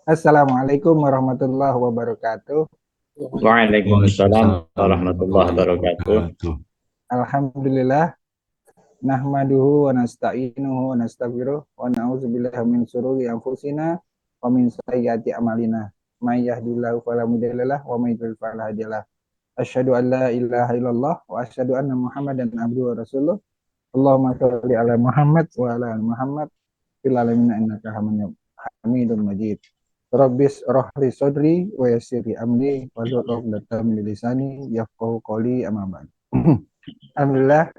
Assalamualaikum warahmatullahi wabarakatuh. Waalaikumsalam Waalaikumsalam warahmatullahi warahmatullahi wabarakatuh. wabarakatuh. Alhamdulillah, nahmaduhu wa nasta'inuhu wa nastaghfiruh wa na'udzubillahi min syururi anfusina wa min sayyiati a'malina. May yahdihillahu fala mudhillalah wa may yudhlil fala hadiyalah. Asyhadu an la ilaha illallah wa asyhadu anna Muhammadan abduhu wa rasuluh. Allahumma shalli ala Muhammad wa ala ali Muhammad fil alamin innaka Hamidum Majid. Rabbis rohli sodri wa yassiri amri wa hlul 'uqdatam min lisani yafqahu qawli amma ba'd. Alhamdulillah,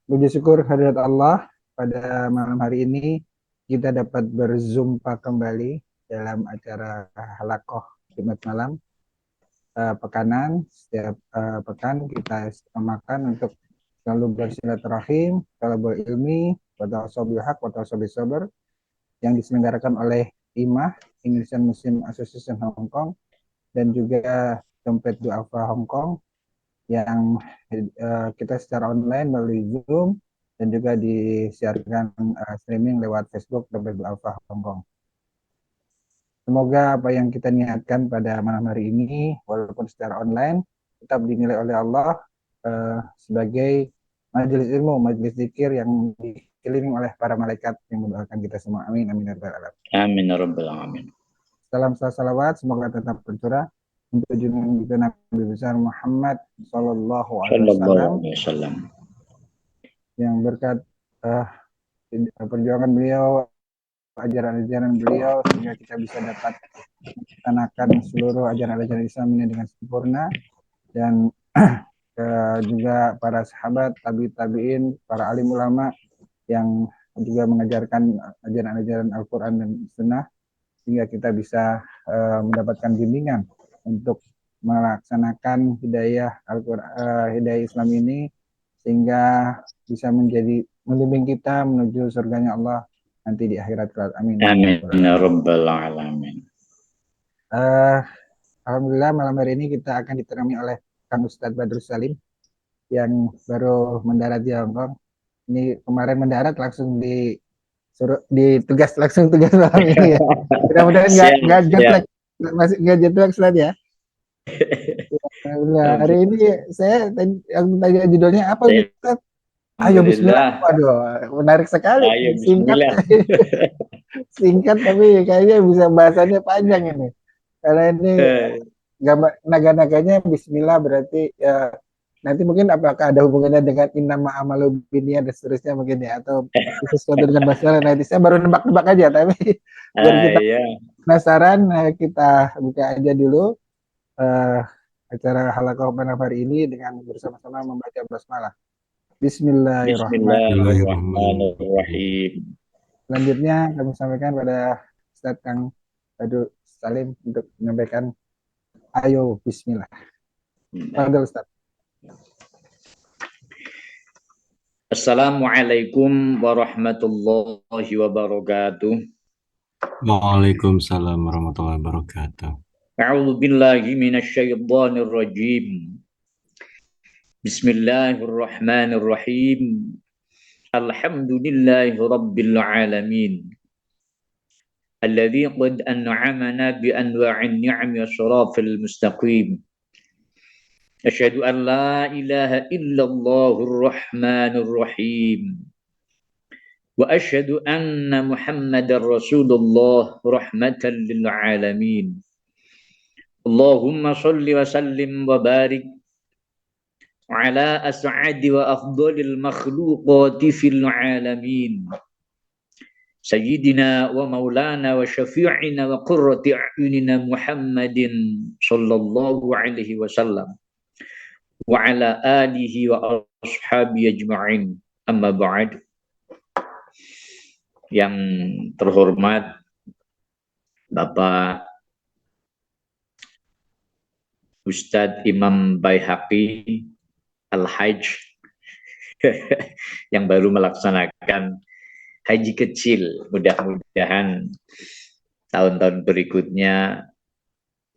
puji syukur hadirat Allah, pada malam hari ini kita dapat berzumpa kembali dalam acara Halaqah Jumat malam pekanan. Setiap pekan kita semakan untuk selalu bersilaturahim, selalu berilmi, wa tawassaw bil haq wa tawassaw bis sabr, yang diselenggarakan oleh IMAH, Indonesian Muslim Association Hong Kong, dan juga Dompet Duafa Hong Kong, yang kita secara online melalui Zoom dan juga disiarkan streaming lewat Facebook Dompet Duafa Hong Kong. Semoga apa yang kita niatkan pada malam hari ini, walaupun secara online, tetap dinilai oleh Allah sebagai majelis ilmu, majelis zikir yang dikelilingi oleh para malaikat yang mendoakan kita semua. Amin, amin, ya rabbal alamin. Amin ya rabbal alamin. Salam salawat semoga tetap tercurah untuk junjungan Nabi besar Muhammad Sallallahu Alaihi Wasallam, yang berkat perjuangan beliau, ajaran-ajaran beliau, sehingga kita bisa dapat melaksanakan seluruh ajaran-ajaran Islam ini dengan sempurna, dan juga para sahabat, tabi'in, para alim ulama yang juga mengajarkan ajaran-ajaran Al-Quran dan Sunnah, sehingga kita bisa mendapatkan bimbingan untuk melaksanakan hidayah hidayah Islam ini, sehingga bisa menjadi membimbing kita menuju surganya Allah nanti di akhirat kelak. Amin. Amin ya rabbal alamin. Alhamdulillah, malam hari ini kita akan ditemani oleh Kang Ustadz Badrus Salim yang baru mendarat di Hong Kong. Ini kemarin mendarat langsung ditugas malam ini ya. Mudah-mudahan nggak jet lag, masih nggak jet lag ya. Nah, hari ini saya yang tanya judulnya apa, Ustaz? Ayo bismillah. Waduh, menarik sekali. Ayo bismillah. Singkat tapi kayaknya bisa bahasannya panjang ini. Karena ini naga-naganya bismillah, berarti ya, nanti mungkin apakah ada hubungannya dengan innama amalu binniyat dan seterusnya mungkin ya, atau sesuatu dengan masalah. Nanti saya baru nebak-nebak aja, tapi biar kita penasaran, kita buka aja dulu acara Halaqah malam hari ini dengan bersama-sama membaca basmalah. Bismillahirrahmanirrahim. Selanjutnya kami sampaikan pada Ustaz Kang Badrus Salim untuk menyampaikan ayo bismillah. Fadhil Ustaz. Assalamualaikum warahmatullahi wabarakatuh. Waalaikumsalam warahmatullahi wabarakatuh. A'udzu billahi minasyaitonir rajim. Bismillahirrahmanirrahim. Alhamdulillahi rabbil alamin. Alladzi qad an'amana bi anwa'in ni'ami wasyrafil mustaqim. Asyhadu an la ilaha illallahur rahmanir rahim. Wa asyhadu anna Muhammadar Rasulullah rahmatan lil alamin. Allahumma shalli wa sallim wa barik ala as'adi wa afdalil makhluqati fil alamin. Sayyidina wa maulana wa syafi'ina wa qurrati a'yunina Muhammadin sallallahu alaihi wasallam wa ala alihi wa ashabihi ajma'in. Amma ba'd. Yang terhormat Bapak Ustadz Imam Baihaqi Al-Hajj yang baru melaksanakan haji kecil. Mudah-mudahan tahun-tahun berikutnya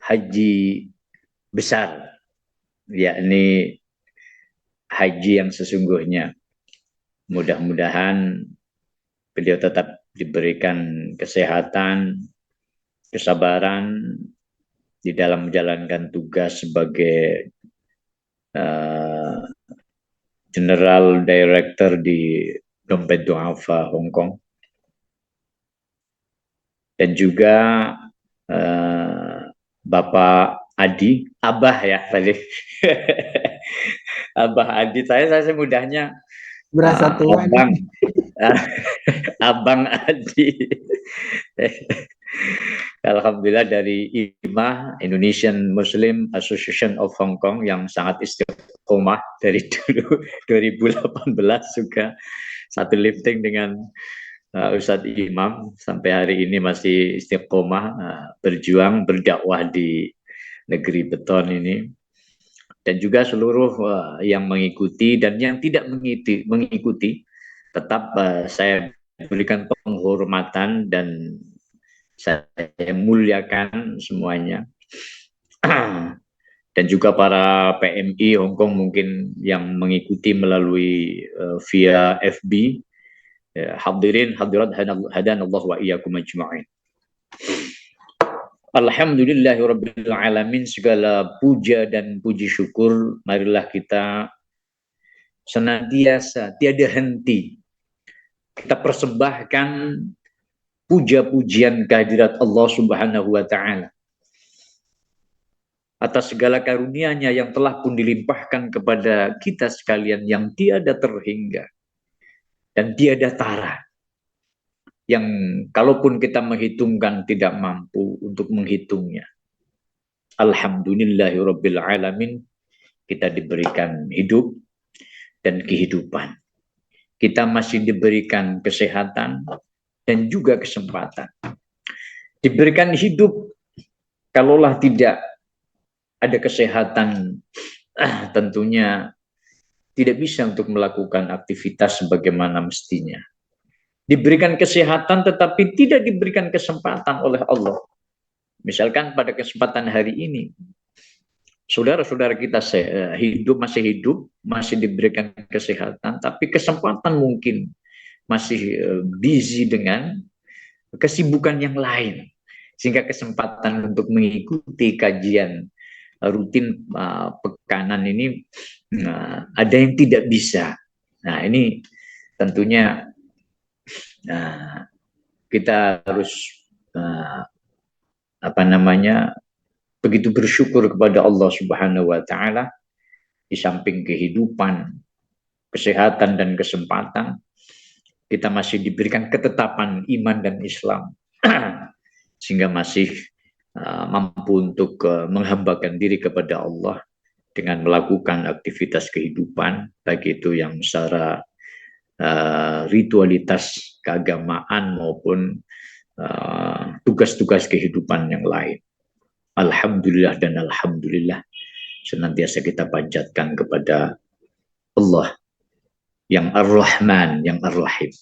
haji besar, yakni haji yang sesungguhnya. Mudah-mudahan beliau tetap diberikan kesehatan, kesabaran di dalam menjalankan tugas sebagai General Director di Dompet Duafa Hong Kong, dan juga Bapak Adi, Abah ya tadi. Abah Adi, saya mudahnya Berasa tua nih. Abang, Abang Adi. Alhamdulillah dari IMA, Indonesian Muslim Association of Hong Kong, yang sangat istiqomah dari dulu 2018 juga satu lifting dengan Ustadz Imam sampai hari ini masih istiqomah berjuang berdakwah di negeri beton ini, dan juga seluruh yang mengikuti dan yang tidak mengikuti tetap saya berikan penghormatan dan saya muliakan semuanya. Dan juga para PMI Hong Kong mungkin yang mengikuti melalui via FB. Hadirin hadirat hadanallahu wa iyyakum ajma'in. Alhamdulillahirabbil alamin, segala puja dan puji syukur marilah kita senantiasa tiada henti kita persembahkan puja-pujian kehadirat Allah Subhanahu wa taala atas segala karunia-Nya yang telah pun dilimpahkan kepada kita sekalian, yang tiada terhingga dan tiada tara, yang kalaupun kita menghitungkan tidak mampu untuk menghitungnya. Alhamdulillahirabbil alamin, kita diberikan hidup dan kehidupan. Kita masih diberikan kesehatan dan juga kesempatan. Diberikan hidup, kalaulah tidak ada kesehatan, tentunya tidak bisa untuk melakukan aktivitas sebagaimana mestinya. Diberikan kesehatan tetapi tidak diberikan kesempatan oleh Allah. Misalkan pada kesempatan hari ini, saudara-saudara kita masih hidup, masih diberikan kesehatan, tapi kesempatan mungkin masih busy dengan kesibukan yang lain, sehingga kesempatan untuk mengikuti kajian rutin pekanan ini ada yang tidak bisa. Nah, ini tentunya kita harus begitu bersyukur kepada Allah Subhanahu wa taala. Di samping kehidupan, kesehatan dan kesempatan, kita masih diberikan ketetapan iman dan Islam sehingga masih mampu untuk menghambakan diri kepada Allah dengan melakukan aktivitas kehidupan, baik itu yang secara ritualitas keagamaan maupun tugas-tugas kehidupan yang lain. Alhamdulillah dan alhamdulillah senantiasa kita panjatkan kepada Allah yang Ar-Rahman, yang Ar-Rahim.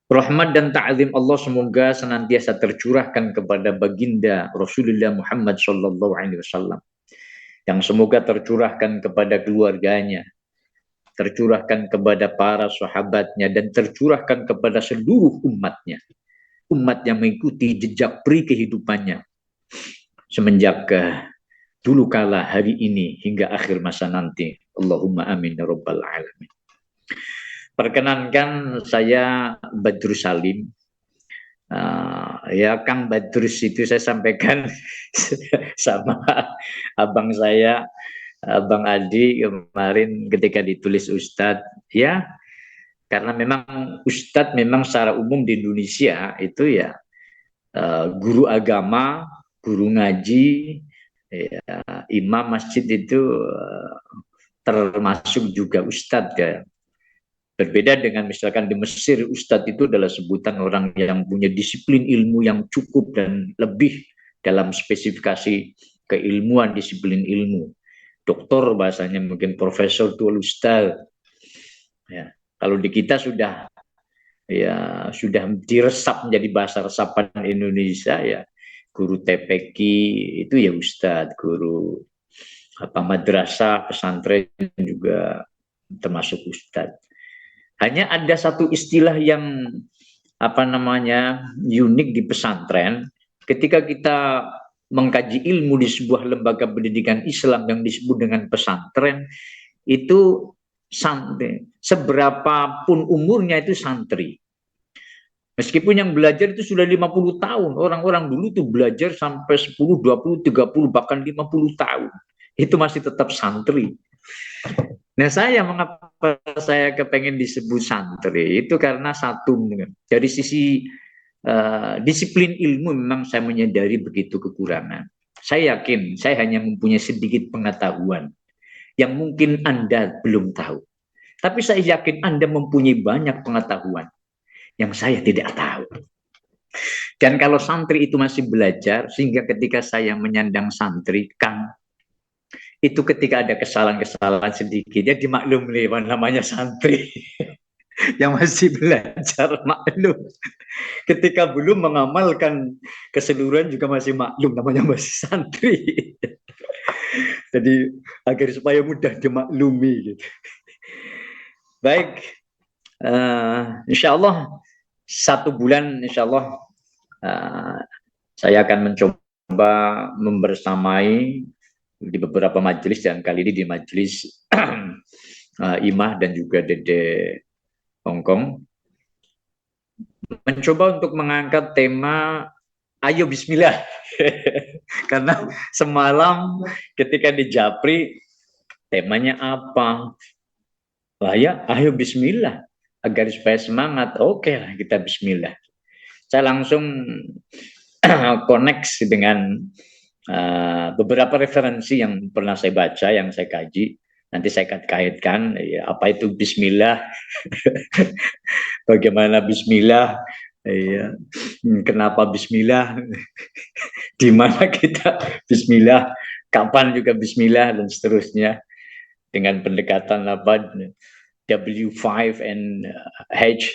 Rahmat dan ta'zim Allah semoga senantiasa tercurahkan kepada baginda Rasulullah Muhammad SAW, yang semoga tercurahkan kepada keluarganya, tercurahkan kepada para sahabatnya, dan tercurahkan kepada seluruh umatnya, umat yang mengikuti jejak peri kehidupannya semenjak dulu kala, hari ini, hingga akhir masa nanti. Allahumma amin ya rabbal alamin. Perkenankan saya Badrus Salim. Ya Kang Badrus itu saya sampaikan sama abang saya, Bang Adi, kemarin ketika ditulis Ustadz, ya karena memang Ustadz memang secara umum di Indonesia itu ya guru agama, guru ngaji, ya, imam masjid itu termasuk juga Ustadz ya. Berbeda dengan misalkan di Mesir, Ustadz itu adalah sebutan orang yang punya disiplin ilmu yang cukup dan lebih dalam spesifikasi keilmuan, disiplin ilmu. Doktor bahasanya mungkin profesor itu Ustadz. Ya, kalau di kita sudah diresap menjadi bahasa resapan Indonesia ya, guru TPQ itu ya Ustadz, guru madrasah, pesantren juga termasuk Ustadz. Hanya ada satu istilah yang unik di pesantren. Ketika kita mengkaji ilmu di sebuah lembaga pendidikan Islam yang disebut dengan pesantren, itu santri, seberapapun umurnya itu santri. Meskipun yang belajar itu sudah 50 tahun, orang-orang dulu itu belajar sampai 10, 20, 30, bahkan 50 tahun. Itu masih tetap santri. Nah, mengapa saya kepengen disebut santri? Itu karena satu, dari sisi disiplin ilmu memang saya menyadari begitu kekurangan. Saya yakin saya hanya mempunyai sedikit pengetahuan yang mungkin Anda belum tahu. Tapi saya yakin Anda mempunyai banyak pengetahuan yang saya tidak tahu. Dan kalau santri itu masih belajar, sehingga ketika saya menyandang santri, Kang, itu ketika ada kesalahan-kesalahan sedikit, ya dimaklum lewat namanya santri. Yang masih belajar maklum. Ketika belum mengamalkan keseluruhan juga masih maklum, namanya masih santri. Jadi agar supaya mudah dimaklumi gitu. Baik, insya Allah 1 bulan insya Allah saya akan mencoba membersamai di beberapa majelis, dan kali ini di majelis Imah dan juga Dede Hongkong, mencoba untuk mengangkat tema ayo bismillah. Karena semalam ketika di Japri temanya apa? Wah ya, ayo bismillah agar supaya semangat. Oke lah, kita bismillah. Saya langsung connect dengan beberapa referensi yang pernah saya baca, yang saya kaji. Nanti saya kaitkan ya, apa itu bismillah, bagaimana bismillah, ya, kenapa bismillah, di mana kita bismillah, kapan juga bismillah, dan seterusnya, dengan pendekatan W5 and H.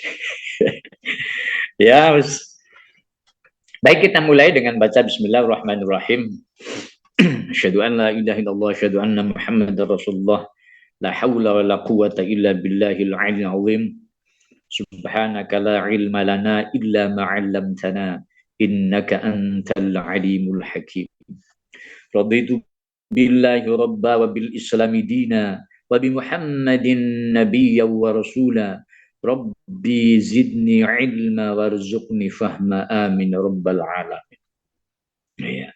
Ya, baik, kita mulai dengan baca bismillahirrahmanirrahim. Asyhadu an la ilaha illallah, asyhadu anna Muhammadar Rasulullah, la haula wa la quwwata illa billahil aliyyil azim. Subhanaka la ilma lana illa ma 'allamtana innaka antal alimul hakim. Raditu billahi rabba wa bil islami dina wa bi Muhammadin nabiyya wa rasula. Rabbi zidni ilma warzuqni fahma, amin rabbal alamin. Ya.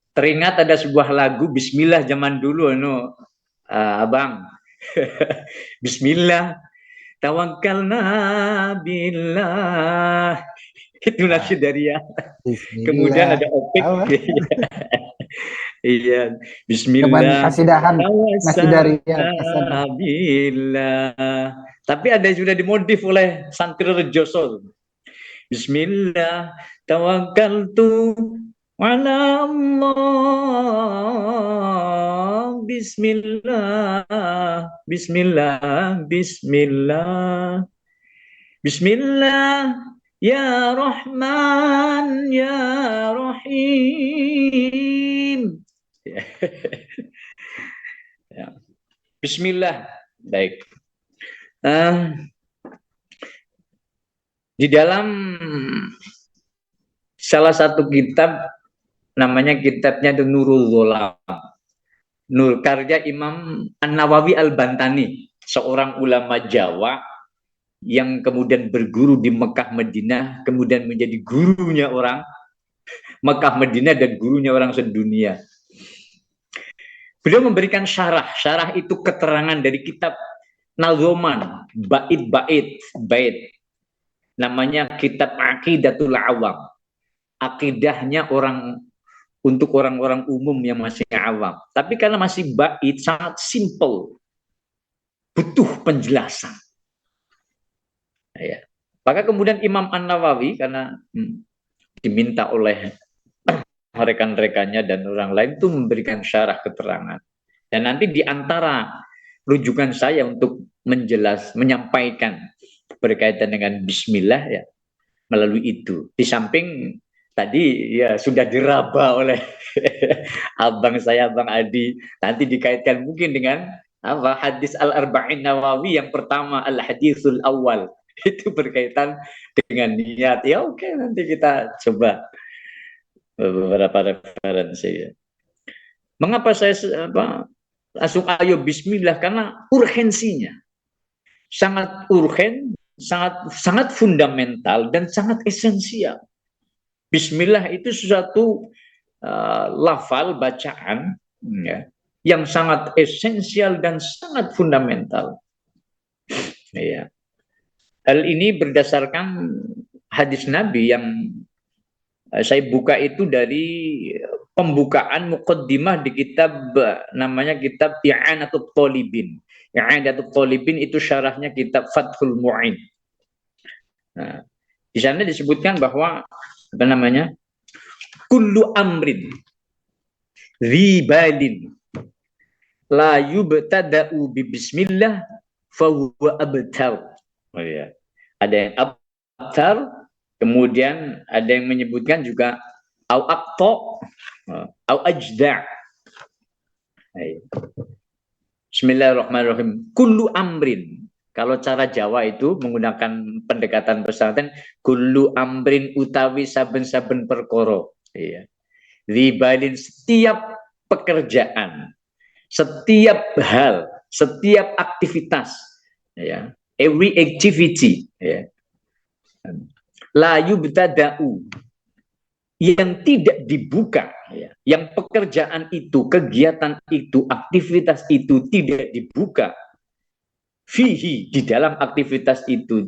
Teringat ada sebuah lagu bismillah zaman dulu Abang. Bismillah tawakkalna billah. Itu nasyidaria. Kemudian ada opik. Iya, bismillah. Kasidahan nasyidaria. Billah. Tapi ada yang sudah dimodif oleh santri Rejoso. Bismillah tawakkaltu ala Allah. Bismillah, bismillah, bismillah. Bismillah ya Rahman ya Rahim. Ya. Bismillah. Baik. Di dalam salah satu kitab, namanya kitabnya itu Nurul Ghulam, Nur, karya Imam An-Nawawi Al-Bantani, seorang ulama Jawa yang kemudian berguru di Mekah Madinah, kemudian menjadi gurunya orang Mekah Madinah dan gurunya orang sedunia. Beliau memberikan syarah. Syarah itu keterangan dari kitab Nazoman, bait. Namanya kitab Aqidatul Awam. Akidahnya untuk orang-orang umum yang masih awam. Tapi karena masih bait, sangat simple. Butuh penjelasan. Ya. Maka kemudian Imam An-Nawawi, karena diminta oleh rekan-rekannya dan orang lain, itu memberikan syarah keterangan. Dan nanti di antara rujukan saya untuk menyampaikan berkaitan dengan bismillah ya, melalui itu. Di samping tadi ya sudah diraba oleh abang saya, Bang Adi, nanti dikaitkan mungkin dengan hadis Al-Arba'in Nawawi yang pertama Al-Hadithul Awal. Itu berkaitan dengan niat. Ya oke, nanti kita coba beberapa referensi ya. Mengapa saya langsung ayo bismillah? Karena urgensinya sangat urgen, sangat fundamental dan sangat esensial. Bismillah itu sesuatu lafal bacaan ya, yang sangat esensial dan sangat fundamental. Ya. Hal ini berdasarkan hadis Nabi yang saya buka itu dari pembukaan muqaddimah di kitab namanya kitab I'anatul Talibin. I'anatul Talibin itu syarahnya kitab Fathul Mu'in. Nah, di sana disebutkan bahwa apa namanya? Kullu amrin ribalin la yubtada'u bi bismillah fa huwa abtar. Oh ya. Ada yang abtar, kemudian ada yang menyebutkan juga au aqta, au ajda'. Bismillahirrahmanirrahim. Kullu amrin. Kalau cara Jawa itu menggunakan pendekatan pesantren, kullu amrin utawi saben-saben perkara. Iya. Ribalin setiap pekerjaan, setiap hal, setiap aktivitas, ya. Every activity, ya. La yubtada'u, yang tidak dibuka, ya. Yang pekerjaan itu, kegiatan itu, aktivitas itu tidak dibuka. Fihi, di dalam aktivitas itu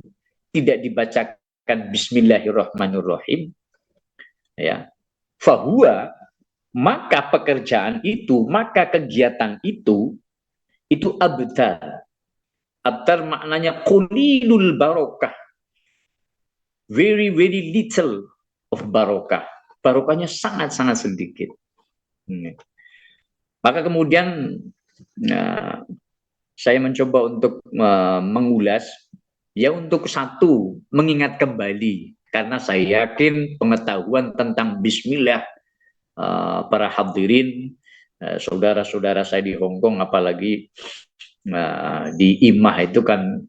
tidak dibacakan Bismillahirrahmanirrahim, ya. Fahuwa, maka pekerjaan itu, maka kegiatan itu abtar. Abtar maknanya qulilul barokah, very very little of barokah. Barokahnya sangat-sangat sedikit. Maka kemudian saya mencoba untuk mengulas, ya untuk satu, mengingat kembali, karena saya yakin pengetahuan tentang bismillah para hadirin, saudara-saudara saya di Hongkong, apalagi di IMAH itu kan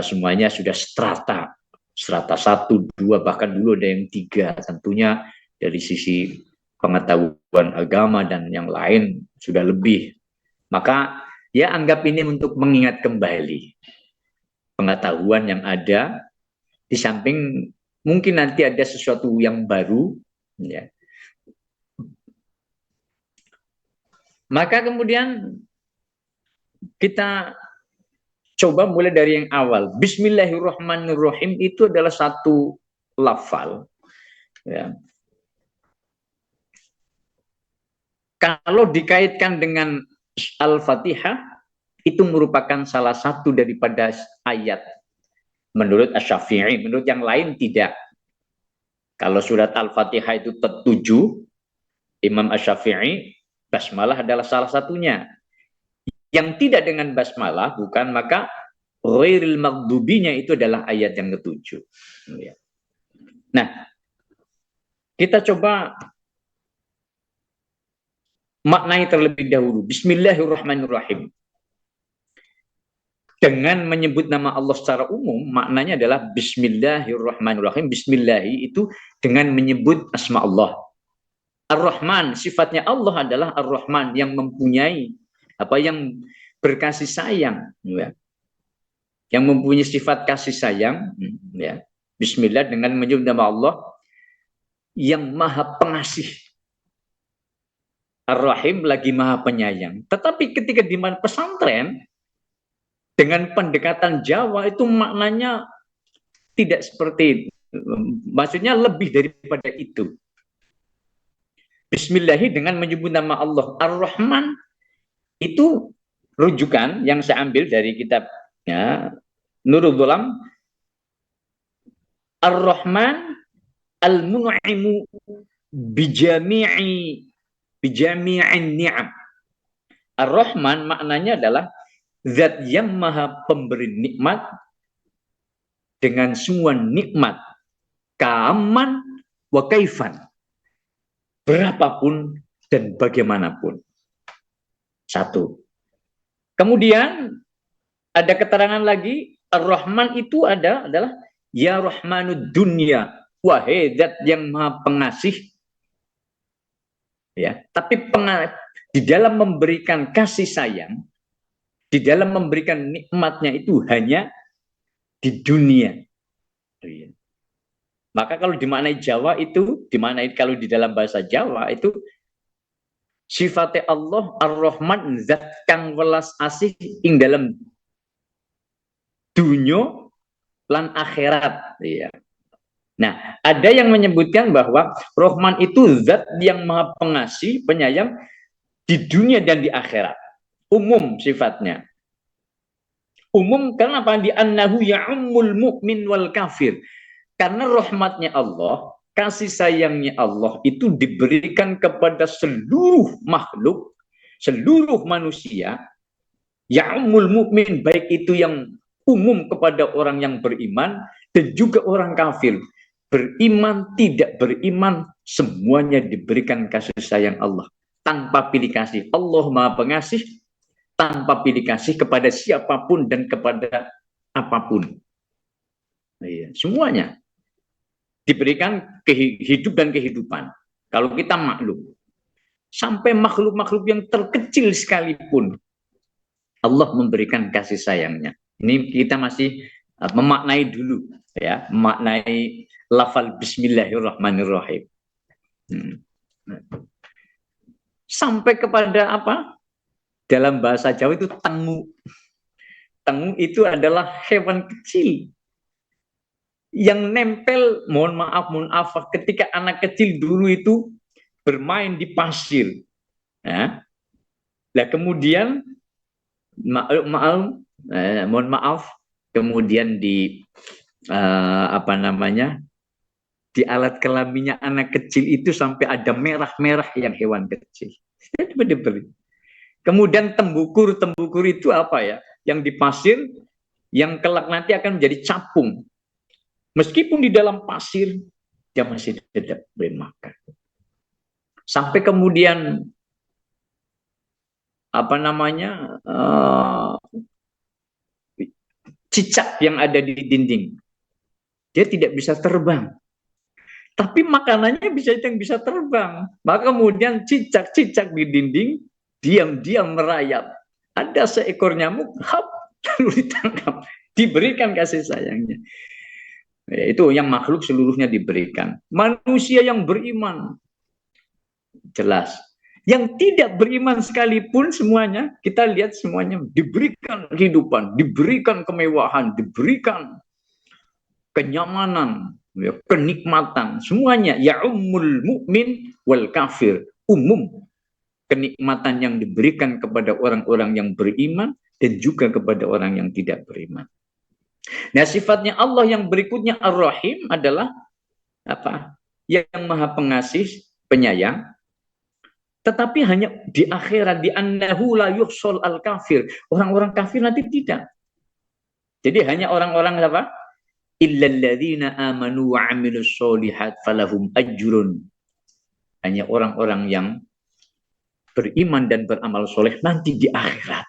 semuanya sudah strata 1, 2, bahkan dulu ada yang 3. Tentunya dari sisi pengetahuan agama dan yang lain sudah lebih. Maka ya anggap ini untuk mengingat kembali pengetahuan yang ada, di samping mungkin nanti ada sesuatu yang baru, ya. Maka kemudian kita coba mulai dari yang awal. Bismillahirrahmanirrahim itu adalah satu lafal, ya. Kalau dikaitkan dengan Al-Fatihah, itu merupakan salah satu daripada ayat menurut Asy-Syafi'i. Menurut yang lain tidak. Kalau surat Al-Fatihah itu 7, Imam Asy-Syafi'i, basmalah adalah salah satunya. Yang tidak dengan basmalah bukan, maka ghairil maghdubinya itu adalah ayat yang ke-7. Nah, kita coba maknai terlebih dahulu. Bismillahirrahmanirrahim. Dengan menyebut nama Allah secara umum, maknanya adalah Bismillahirrahmanirrahim. Bismillahi itu dengan menyebut asma Allah. Ar-Rahman, sifatnya Allah adalah Ar-Rahman, yang mempunyai yang berkasih sayang, ya. Yang mempunyai sifat kasih sayang, ya. Bismillah dengan menyebut nama Allah yang maha pengasih. Ar-Rahim lagi maha penyayang. Tetapi ketika di pesantren dengan pendekatan Jawa itu maknanya tidak seperti itu. Maksudnya lebih daripada itu. Bismillahi dengan menyebut nama Allah. Ar-Rahman itu rujukan yang saya ambil dari kitabnya Nurul Dhulam. Ar-Rahman al-mun'imu bijami'in ni'am. Ar-Rahman maknanya adalah zat yang maha pemberi nikmat dengan semua nikmat, kaaman wa kaifan, berapapun dan bagaimanapun. Satu. Kemudian ada keterangan lagi, Ar-Rahman itu adalah ya Rahmanud dunya, wahai zat yang maha pengasih. Ya, tapi di dalam memberikan kasih sayang, di dalam memberikan nikmatnya itu hanya di dunia. Maka kalau dimaknai Jawa itu, dimaknai kalau di dalam bahasa Jawa itu sifatnya Allah Ar-Rahman zat kang welas asih ing dalam dunya lan akhirat. Iya. Nah, ada yang menyebutkan bahwa Rahman itu zat yang maha pengasih, penyayang di dunia dan di akhirat. Umum sifatnya. Umum karena apa? Di annahu ya'ummul mu'min wal kafir. Karena rahmatnya Allah, kasih sayangnya Allah itu diberikan kepada seluruh makhluk, seluruh manusia, ya'ummul mu'min, baik itu yang umum kepada orang yang beriman dan juga orang kafir. Beriman, tidak beriman, semuanya diberikan kasih sayang Allah. Tanpa pilih kasih. Allah maha pengasih, tanpa pilih kasih kepada siapapun dan kepada apapun. Iya, semuanya diberikan hidup dan kehidupan. Kalau kita maklum, sampai makhluk-makhluk yang terkecil sekalipun, Allah memberikan kasih sayangnya. Ini kita masih memaknai dulu, ya, memaknai lafal Bismillahirrahmanirrahim. Sampai kepada apa? Dalam bahasa Jawa itu tengu. Tengu itu adalah hewan kecil yang nempel, mohon maaf, ketika anak kecil dulu itu bermain di pasir. Ya. Nah, kemudian mohon maaf, kemudian di apa namanya, di alat kelaminnya anak kecil itu sampai ada merah-merah yang hewan kecil. Kemudian tembukur itu apa ya? Yang di pasir, yang kelak nanti akan menjadi capung. Meskipun di dalam pasir, dia masih tidak boleh makan. Sampai kemudian apa namanya, cicak yang ada di dinding, dia tidak bisa terbang. Tapi makanannya yang bisa terbang. Maka kemudian cicak-cicak di dinding diam-diam merayap. Ada seekor nyamuk, hap, lalu ditangkap, diberikan kasih sayangnya. Itu yang makhluk seluruhnya diberikan. Manusia yang beriman, jelas. Yang tidak beriman sekalipun semuanya, kita lihat semuanya diberikan kehidupan, diberikan kemewahan, diberikan kenyamanan, kenikmatan, semuanya ya ummul mukmin wal kafir, umum kenikmatan yang diberikan kepada orang-orang yang beriman dan juga kepada orang yang tidak beriman. Nah, sifatnya Allah yang berikutnya Ar-Rahim adalah apa? Yang maha pengasih, penyayang, tetapi hanya di akhirat, di annahu la yuhsal al kafir. Orang-orang kafir nanti tidak. Jadi hanya orang-orang apa? Illalladzina amanu wa amilus solihat falahum ajrun. Hanya orang-orang yang beriman dan beramal soleh nanti di akhirat.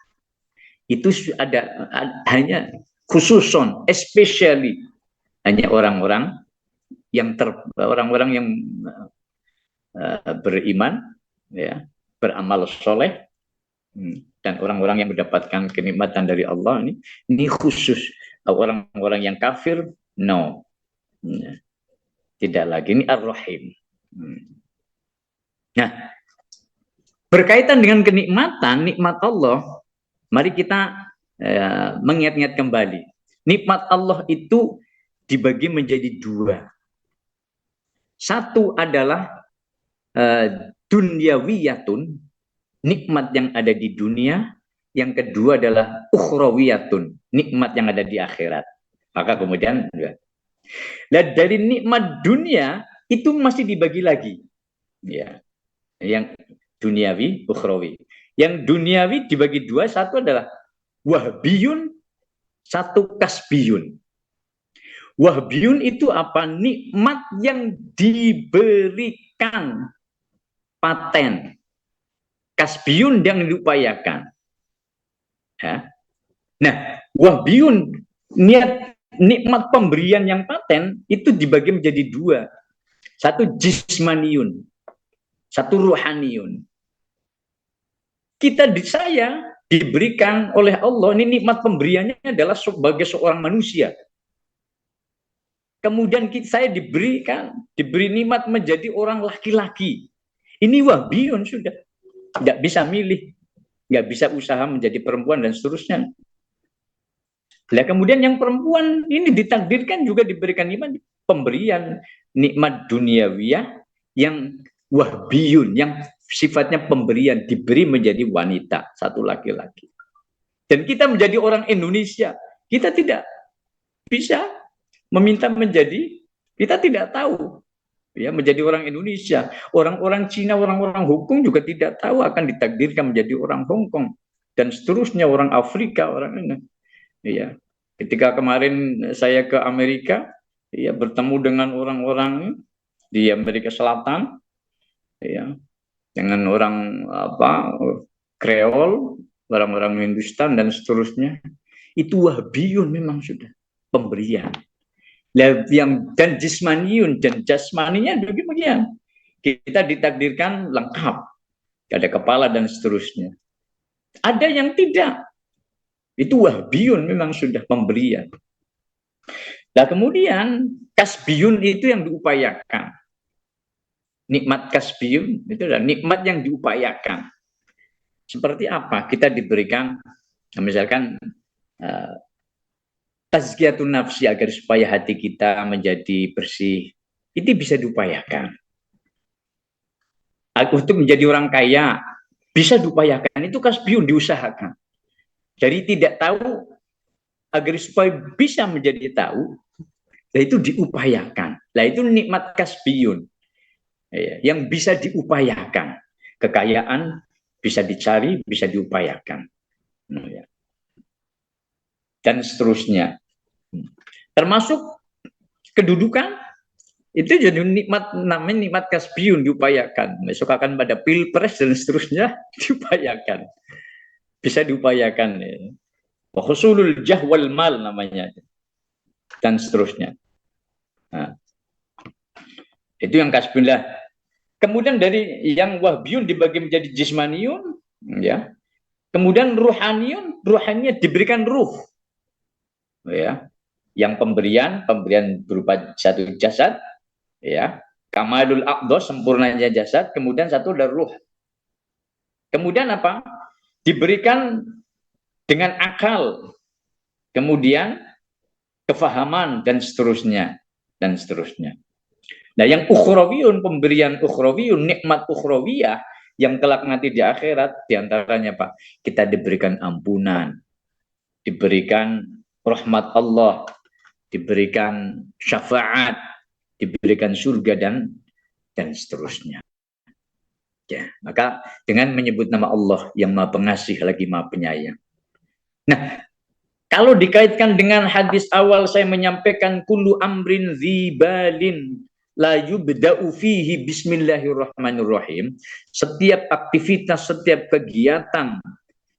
Itu ada hanya khususon, especially hanya orang-orang yang beriman, ya, beramal soleh, dan orang-orang yang mendapatkan kenikmatan dari Allah ini khusus. Orang-orang yang kafir, no, tidak lagi. Ini Ar-Rahim. Nah, berkaitan dengan kenikmatan, nikmat Allah, mari kita mengingat-ingat kembali. Nikmat Allah itu dibagi menjadi dua. Satu adalah dunyawiyatun, nikmat yang ada di dunia. Yang kedua adalah ukhrawiyatun, nikmat yang ada di akhirat. Maka kemudian, nah, dari nikmat dunia itu masih dibagi lagi, ya, yang duniawi, ukhrawi. Yang duniawi dibagi dua, satu adalah wahbiyun, satu kasbiyun. Wahbiyun itu apa? Nikmat yang diberikan paten. Kasbiyun yang diupayakan. Ya. Nah, wahbiyun, nikmat pemberian yang paten itu dibagi menjadi dua. Satu jismaniyun, satu ruhaniyun. Saya diberikan oleh Allah, ini nikmat pemberiannya adalah sebagai seorang manusia. Kemudian saya diberi nikmat menjadi orang laki-laki. Ini wahbiyun sudah. Nggak bisa milih. Nggak bisa usaha menjadi perempuan dan seterusnya. Nah, kemudian yang perempuan ini ditakdirkan juga diberikan nikmat pemberian nikmat duniawiyah yang wahbiyun, yang sifatnya pemberian, diberi menjadi wanita, satu laki-laki. Dan kita menjadi orang Indonesia, kita tidak bisa meminta menjadi, kita tidak tahu ya menjadi orang Indonesia. Orang-orang Cina, orang-orang Hongkong juga tidak tahu akan ditakdirkan menjadi orang Hongkong dan seterusnya, orang Afrika, orang ini. Ya, ketika kemarin saya ke Amerika, ya bertemu dengan orang-orang di Amerika Selatan, ya dengan orang Kreol, orang-orang Hindustan dan seterusnya. Itu wahbiyun memang sudah pemberian. Yang dan jismaniyun dan jasmaninya demikian. Kita ditakdirkan lengkap, ada kepala dan seterusnya. Ada yang tidak. Itu wahbiyun memang sudah pemberian. Nah, kemudian kasbiyun itu yang diupayakan. Nikmat kasbiyun itu adalah nikmat yang diupayakan. Seperti apa? Kita diberikan misalkan tazkiyatun nafsi agar supaya hati kita menjadi bersih. Itu bisa diupayakan. Untuk menjadi orang kaya bisa diupayakan. Itu kasbiyun, diusahakan. Jadi tidak tahu agar supaya bisa menjadi tahu, nah itu diupayakan. Nah itu nikmat kasbiyun yang bisa diupayakan. Kekayaan bisa dicari, bisa diupayakan. Dan seterusnya. Termasuk kedudukan itu jadi nikmat, namanya nikmat kasbiyun, diupayakan. Besok akan pada pilpres dan seterusnya diupayakan. Bisa diupayakan. Husulul jahwal mal namanya. Dan seterusnya. Nah, itu yang kasbiyun lah. Kemudian dari yang wahbiyun dibagi menjadi jismaniyun, ya. Kemudian ruhaniyun, ruhaniynya diberikan ruh. Ya. Yang pemberian berupa satu jasad, ya. Kamalul aqdos, sempurnanya jasad, kemudian satu adalah ruh. Kemudian apa? Diberikan dengan akal, kemudian kefahaman dan seterusnya. Nah, yang ukhrawiyun, pemberian ukhrawiyun, nikmat ukhrawiyah yang kelak nanti di akhirat, diantaranya Pak, kita diberikan ampunan, diberikan rahmat Allah, diberikan syafaat, diberikan surga dan seterusnya. Ya, maka dengan menyebut nama Allah yang Maha Pengasih lagi Maha Penyayang. Nah, kalau dikaitkan dengan hadis awal saya menyampaikan kullu amrin dzibalin la yubda'u fihi bismillahirrahmanirrahim. Setiap aktivitas, setiap kegiatan,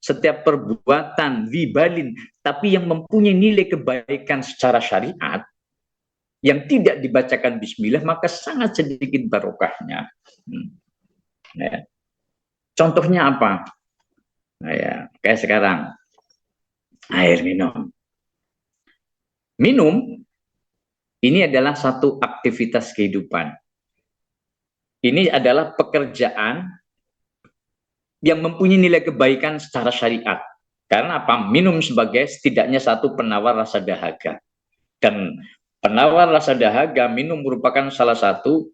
setiap perbuatan dzibalin tapi yang mempunyai nilai kebaikan secara syariat yang tidak dibacakan bismillah maka sangat sedikit barokahnya. Ya. Contohnya apa? Nah, ya, kayak sekarang air minum. Minum ini adalah satu aktivitas kehidupan. Ini adalah pekerjaan yang mempunyai nilai kebaikan secara syariat. Karena apa? Minum sebagai setidaknya satu penawar rasa dahaga. Dan penawar rasa dahaga, minum merupakan salah satu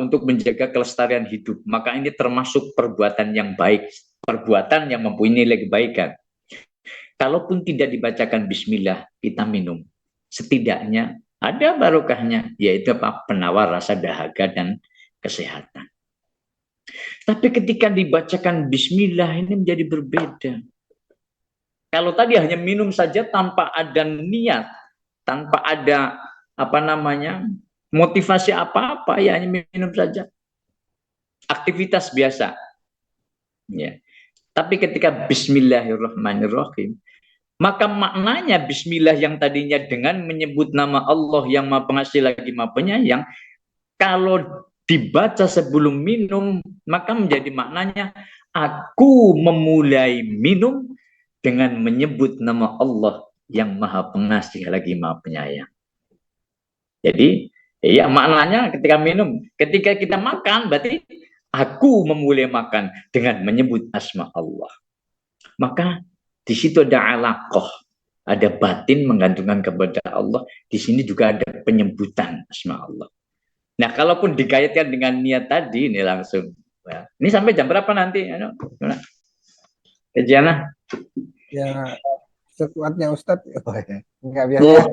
untuk menjaga kelestarian hidup. Maka ini termasuk perbuatan yang baik, perbuatan yang mempunyai nilai kebaikan. Kalaupun tidak dibacakan bismillah, kita minum. Setidaknya ada barokahnya, yaitu apa? Penawar rasa dahaga dan kesehatan. Tapi ketika dibacakan bismillah ini menjadi berbeda. Kalau tadi hanya minum saja tanpa ada niat, tanpa ada motivasi apa-apa, ya hanya minum saja. Aktivitas biasa. Ya. Tapi ketika Bismillahirrahmanirrahim, maka maknanya Bismillah yang tadinya dengan menyebut nama Allah yang Maha Pengasih lagi Maha Penyayang, kalau dibaca sebelum minum, maka menjadi maknanya aku memulai minum dengan menyebut nama Allah yang Maha Pengasih lagi Maha Penyayang. Jadi, ya maknanya ketika minum, ketika kita makan, berarti aku memulai makan dengan menyebut asma Allah. Maka di situ ada alaqah, ada batin menggantungkan kepada Allah. Di sini juga ada penyebutan asma Allah. Nah, kalaupun dikaitkan dengan niat tadi, ini langsung. Ya. Ini sampai jam berapa nanti? Kajiannya? Ya, sekuatnya Ustadz. Oh, ya. Enggak biasanya.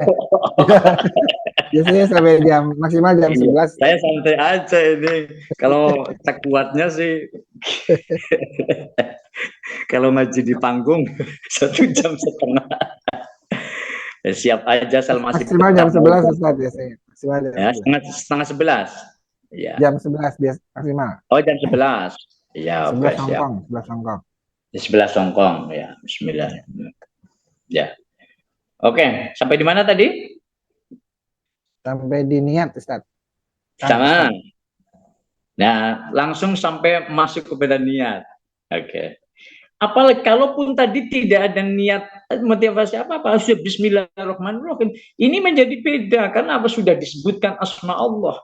Biasanya sampai maksimal jam 11. Saya santai aja ini. Kalau sekuatnya sih kalau ngaji di panggung 1,5 jam. Siap aja asal masih maksimal jam 11 Ustadz biasanya. Maksimal jam ya, 11. setengah 11. Ya. Jam 11 biasa maksimal. Oh, jam 11. Ya, 11 oke, siap. Hongkong, 11 Hongkong. 11 Hongkong, ya. Bismillah. Ya. Oke, sampai di mana tadi? Sampai di niat Ustadz. Sama. Nah, langsung sampai masuk kepada niat. Oke. Apalagi kalaupun tadi tidak ada niat motivasi apa-apa, sudah Bismillahirrahmanirrahim. Ini menjadi beda karena apa, sudah disebutkan asma Allah.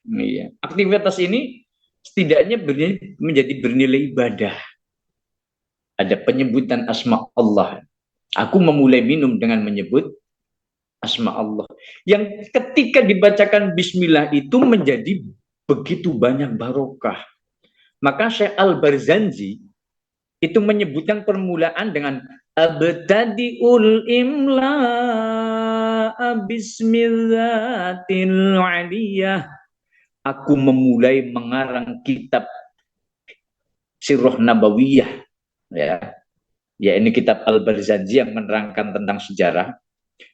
Iya. Aktivitas ini setidaknya menjadi bernilai ibadah. Ada penyebutan asma Allah. Aku memulai minum dengan menyebut asma Allah. Yang ketika dibacakan Bismillah itu menjadi begitu banyak barokah. Maka Syekh Al-Barzanji itu menyebutkan permulaan dengan abtadi'ul imla bismillatil aliyah. Aku memulai mengarang kitab Sirah Nabawiyah, ya ini kitab Al-Barzanji yang menerangkan tentang sejarah.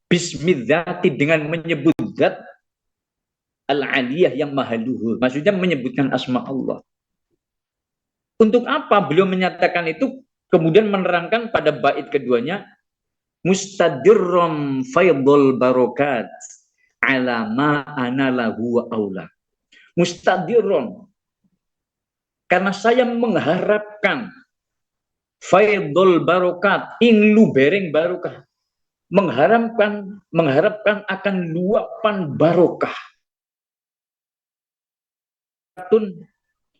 Bismillati dengan menyebut zat al-aliyah yang maha luhur, maksudnya menyebutkan asma Allah. Untuk apa beliau menyatakan itu? Kemudian menerangkan pada bait keduanya, mustadirrom faidul barokat ala ma ana lahu wa aula. Mustadirrom, karena saya mengharapkan faidul barokat, ing lubereng barokah, mengharapkan akan luapan barokah.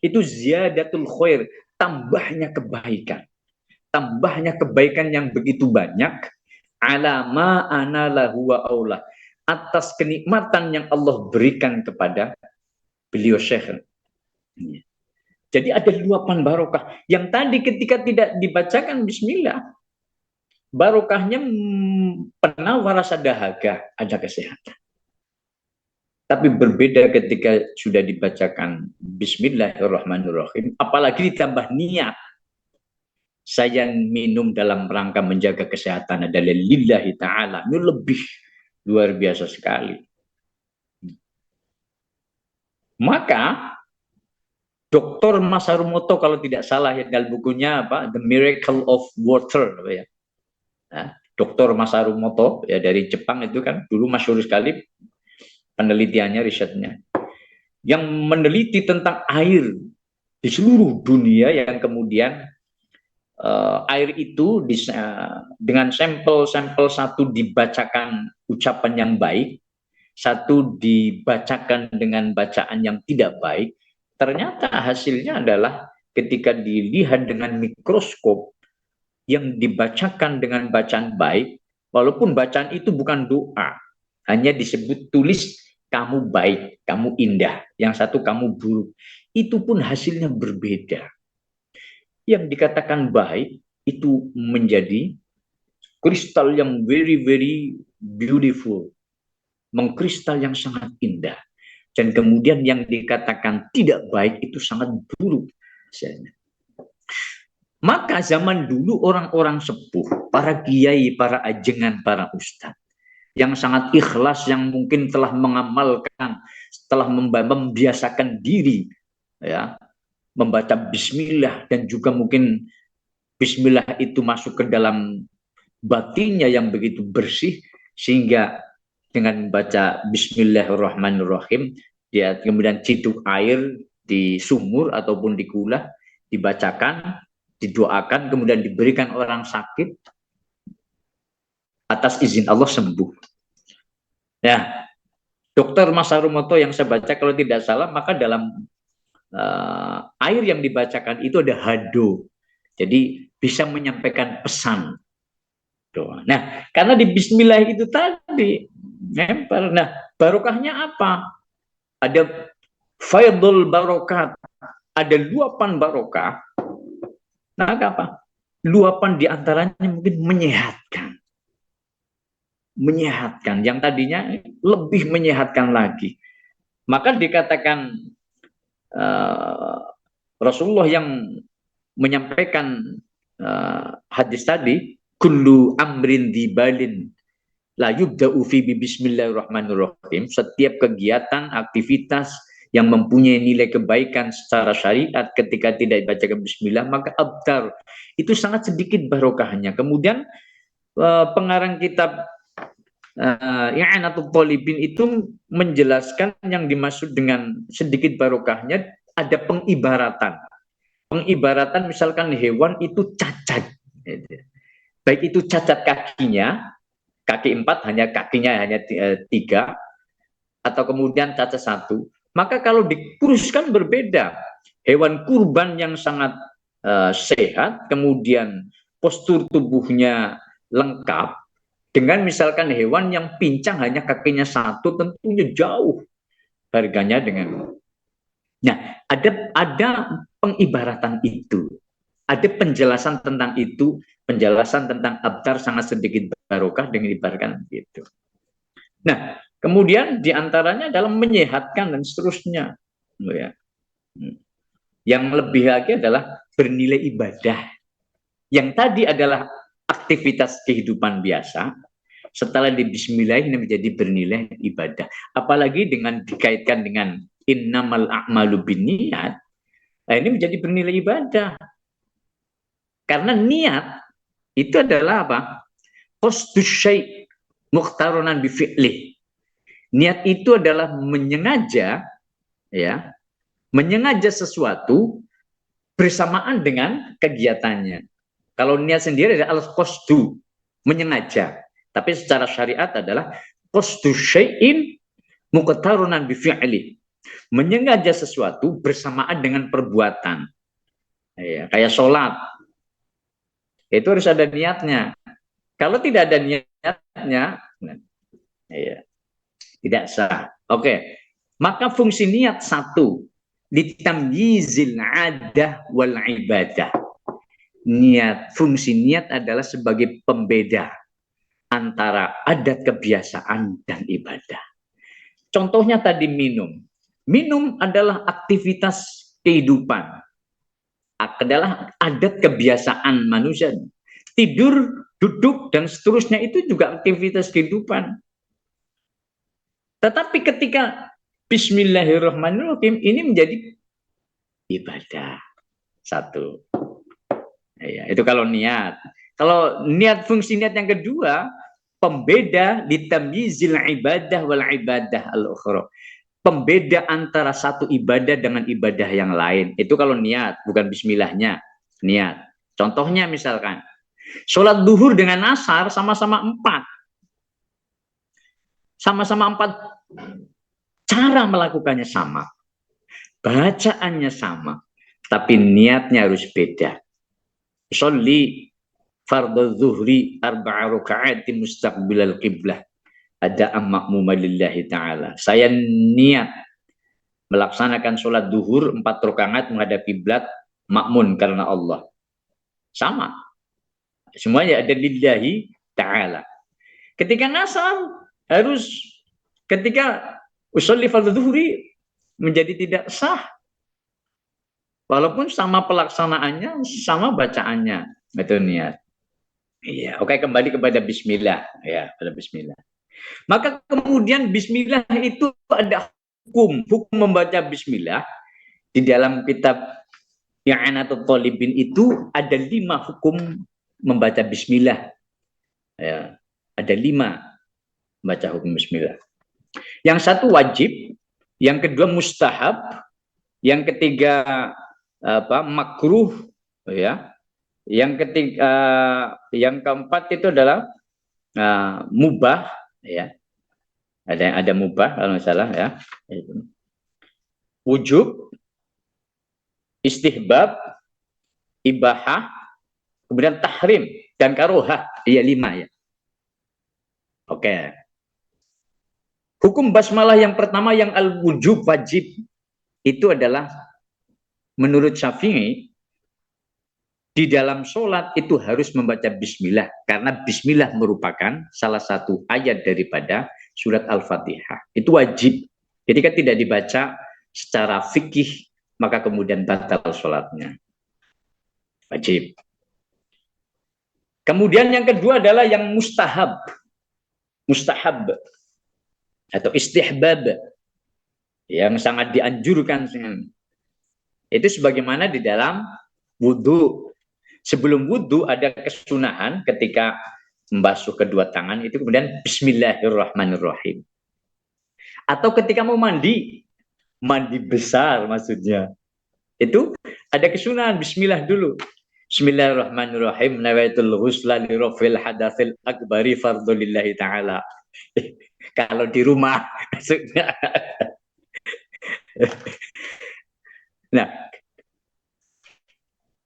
Itu ziyadatul khair, tambahnya kebaikan yang begitu banyak, alama ana lahu wa aula, atas kenikmatan yang Allah berikan kepada beliau Syekh. Jadi ada luapan barokah yang tadi ketika tidak dibacakan bismillah, barokahnya penawar rasa dahaga, ada kesehatan. Tapi berbeda ketika sudah dibacakan Bismillahirrahmanirrahim, apalagi ditambah niat. Saya minum dalam rangka menjaga kesehatan adalah lillahi ta'ala. Ini lebih luar biasa sekali. Maka Dr. Masarumoto kalau tidak salah ya, dalam bukunya apa, The Miracle of Water, ya. Nah, Dr. Masarumoto ya dari Jepang itu kan dulu masyhur sekali penelitiannya, risetnya, yang meneliti tentang air di seluruh dunia, yang kemudian air itu dengan sampel-sampel, satu dibacakan ucapan yang baik, satu dibacakan dengan bacaan yang tidak baik. Ternyata hasilnya adalah ketika dilihat dengan mikroskop, yang dibacakan dengan bacaan baik, walaupun bacaan itu bukan doa, hanya disebut tulis kamu baik, kamu indah, yang satu kamu buruk, itu pun hasilnya berbeda. Yang dikatakan baik itu menjadi kristal yang very very beautiful, mengkristal yang sangat indah. Dan kemudian yang dikatakan tidak baik itu sangat buruk hasilnya. Maka zaman dulu orang-orang sepuh, para kiai, para ajengan, para ustadz yang sangat ikhlas, yang mungkin telah mengamalkan, telah membiasakan diri ya membaca bismillah, dan juga mungkin bismillah itu masuk ke dalam batinnya yang begitu bersih, sehingga dengan membaca bismillahirrahmanirrahim, dia kemudian ciduk air di sumur ataupun di kulah, dibacakan, didoakan, kemudian diberikan orang sakit, atas izin Allah sembuh. Ya, Dokter Mas Harumoto yang saya baca kalau tidak salah, maka dalam air yang dibacakan itu ada hado. Jadi bisa menyampaikan pesan doa. Nah, karena di bismillah itu tadi nempel. Nah, barokahnya apa? Ada faidul barokat, ada luapan barokah. Nah, apa? Luapan diantaranya mungkin menyehatkan. Menyehatkan, yang tadinya lebih menyehatkan lagi. Maka dikatakan Rasulullah yang menyampaikan hadis tadi, kullu amrin dibalin la yubda'u fi bismillahirrahmanirrahim. Setiap kegiatan, aktivitas yang mempunyai nilai kebaikan secara syariat ketika tidak dibacakan bismillah, maka abtar itu sangat sedikit barokahnya. Kemudian pengarang kitab I'anatul Thalibin itu menjelaskan yang dimaksud dengan sedikit barokahnya ada pengibaratan. Pengibaratan misalkan hewan itu cacat. Baik itu cacat kakinya, kaki 4 hanya kakinya hanya 3, atau kemudian cacat 1. Maka kalau dikuruskan berbeda. Hewan kurban yang sangat sehat, kemudian postur tubuhnya lengkap, dengan misalkan hewan yang pincang hanya kakinya 1, tentunya jauh harganya dengan. Nah, ada pengibaratan itu, ada penjelasan tentang itu, penjelasan tentang abtar sangat sedikit barokah dengan ibaratkan gitu. Nah, kemudian diantaranya dalam menyehatkan dan seterusnya, ya. Yang lebih lagi adalah bernilai ibadah. Yang tadi adalah aktivitas kehidupan biasa, setelah di bismillah ini menjadi bernilai ibadah. Apalagi dengan dikaitkan dengan innamal a'malu binniyat, nah ini menjadi bernilai ibadah. Karena niat itu adalah apa? Qasdus syai' muqtaronan bi fi'lih. Niat itu adalah menyengaja, ya, menyengaja sesuatu bersamaan dengan kegiatannya. Kalau niat sendiri adalah al-qasdu, menyengaja. Tapi secara syariat adalah qasdu syai'in muqtaronan bi fi'li. Menyengaja sesuatu bersamaan dengan perbuatan. Ya, kayak sholat. Itu harus ada niatnya. Kalau tidak ada niatnya, ya, tidak sah. Oke. Maka fungsi niat 1, ditamyizil adah wal ibadah. Fungsi niat adalah sebagai pembeda antara adat kebiasaan dan ibadah. Contohnya tadi minum. Minum adalah aktivitas kehidupan. Adalah adat kebiasaan manusia. Tidur, duduk, dan seterusnya itu juga aktivitas kehidupan. Tetapi ketika bismillahirrahmanirrahim ini menjadi ibadah. 1. Ya, itu kalau niat. Kalau niat, fungsi niat yang kedua, pembeda ditamyizil ibadah wal ibadah al-ukhra. Pembeda antara satu ibadah dengan ibadah yang lain. Itu kalau niat, bukan bismillahnya. Niat. Contohnya misalkan, sholat duhur dengan asar sama-sama 4. Sama-sama 4. Cara melakukannya sama. Bacaannya sama. Tapi niatnya harus beda. Sholli fardhu zuhri 4 rakaat mustaqbilal qiblah. Ada ma'muma lillahi ta'ala. Saya niat melaksanakan sholat duhur 4 rakaat menghadap kiblat, makmun karena Allah. Sama. Semuanya ada lillahi ta'ala. Ketika ngasar, harus ketika usolli fardhu zuhri menjadi tidak sah. Walaupun sama pelaksanaannya, sama bacaannya. Itu niat. Iya, oke, kembali kepada bismillah, ya, pada bismillah. Maka kemudian bismillah itu ada hukum membaca bismillah di dalam kitab i'anatul talibin itu ada 5 hukum membaca bismillah. Ya, ada 5 membaca hukum bismillah. Yang satu wajib, yang kedua mustahab, yang ketiga makruh, ya. Yang ketiga, yang keempat itu adalah mubah, ya. Ada mubah kalau nggak salah, ya. Wujub, istihbab, ibahah, kemudian tahrim dan karohah, ya 5 ya. Oke. Hukum basmalah yang pertama yang al-wujub wajib itu adalah menurut Syafi'i di dalam sholat itu harus membaca bismillah karena bismillah merupakan salah satu ayat daripada surat Al-Fatihah. Itu wajib. Jadi kan tidak dibaca secara fikih maka kemudian batal sholatnya. Wajib. Kemudian yang kedua adalah yang mustahab. Mustahab atau istihbab yang sangat dianjurkan. Itu sebagaimana di dalam wudhu. Sebelum wudhu ada kesunahan ketika membasuh kedua tangan itu kemudian bismillahirrahmanirrahim. Atau ketika mau mandi, mandi besar maksudnya. Itu ada kesunahan bismillah dulu. Bismillahirrahmanirrahim. Nawaitul ghusla li rafil hadatsil akbari fardhulillahi ta'ala. Kalau di rumah maksudnya. Nah,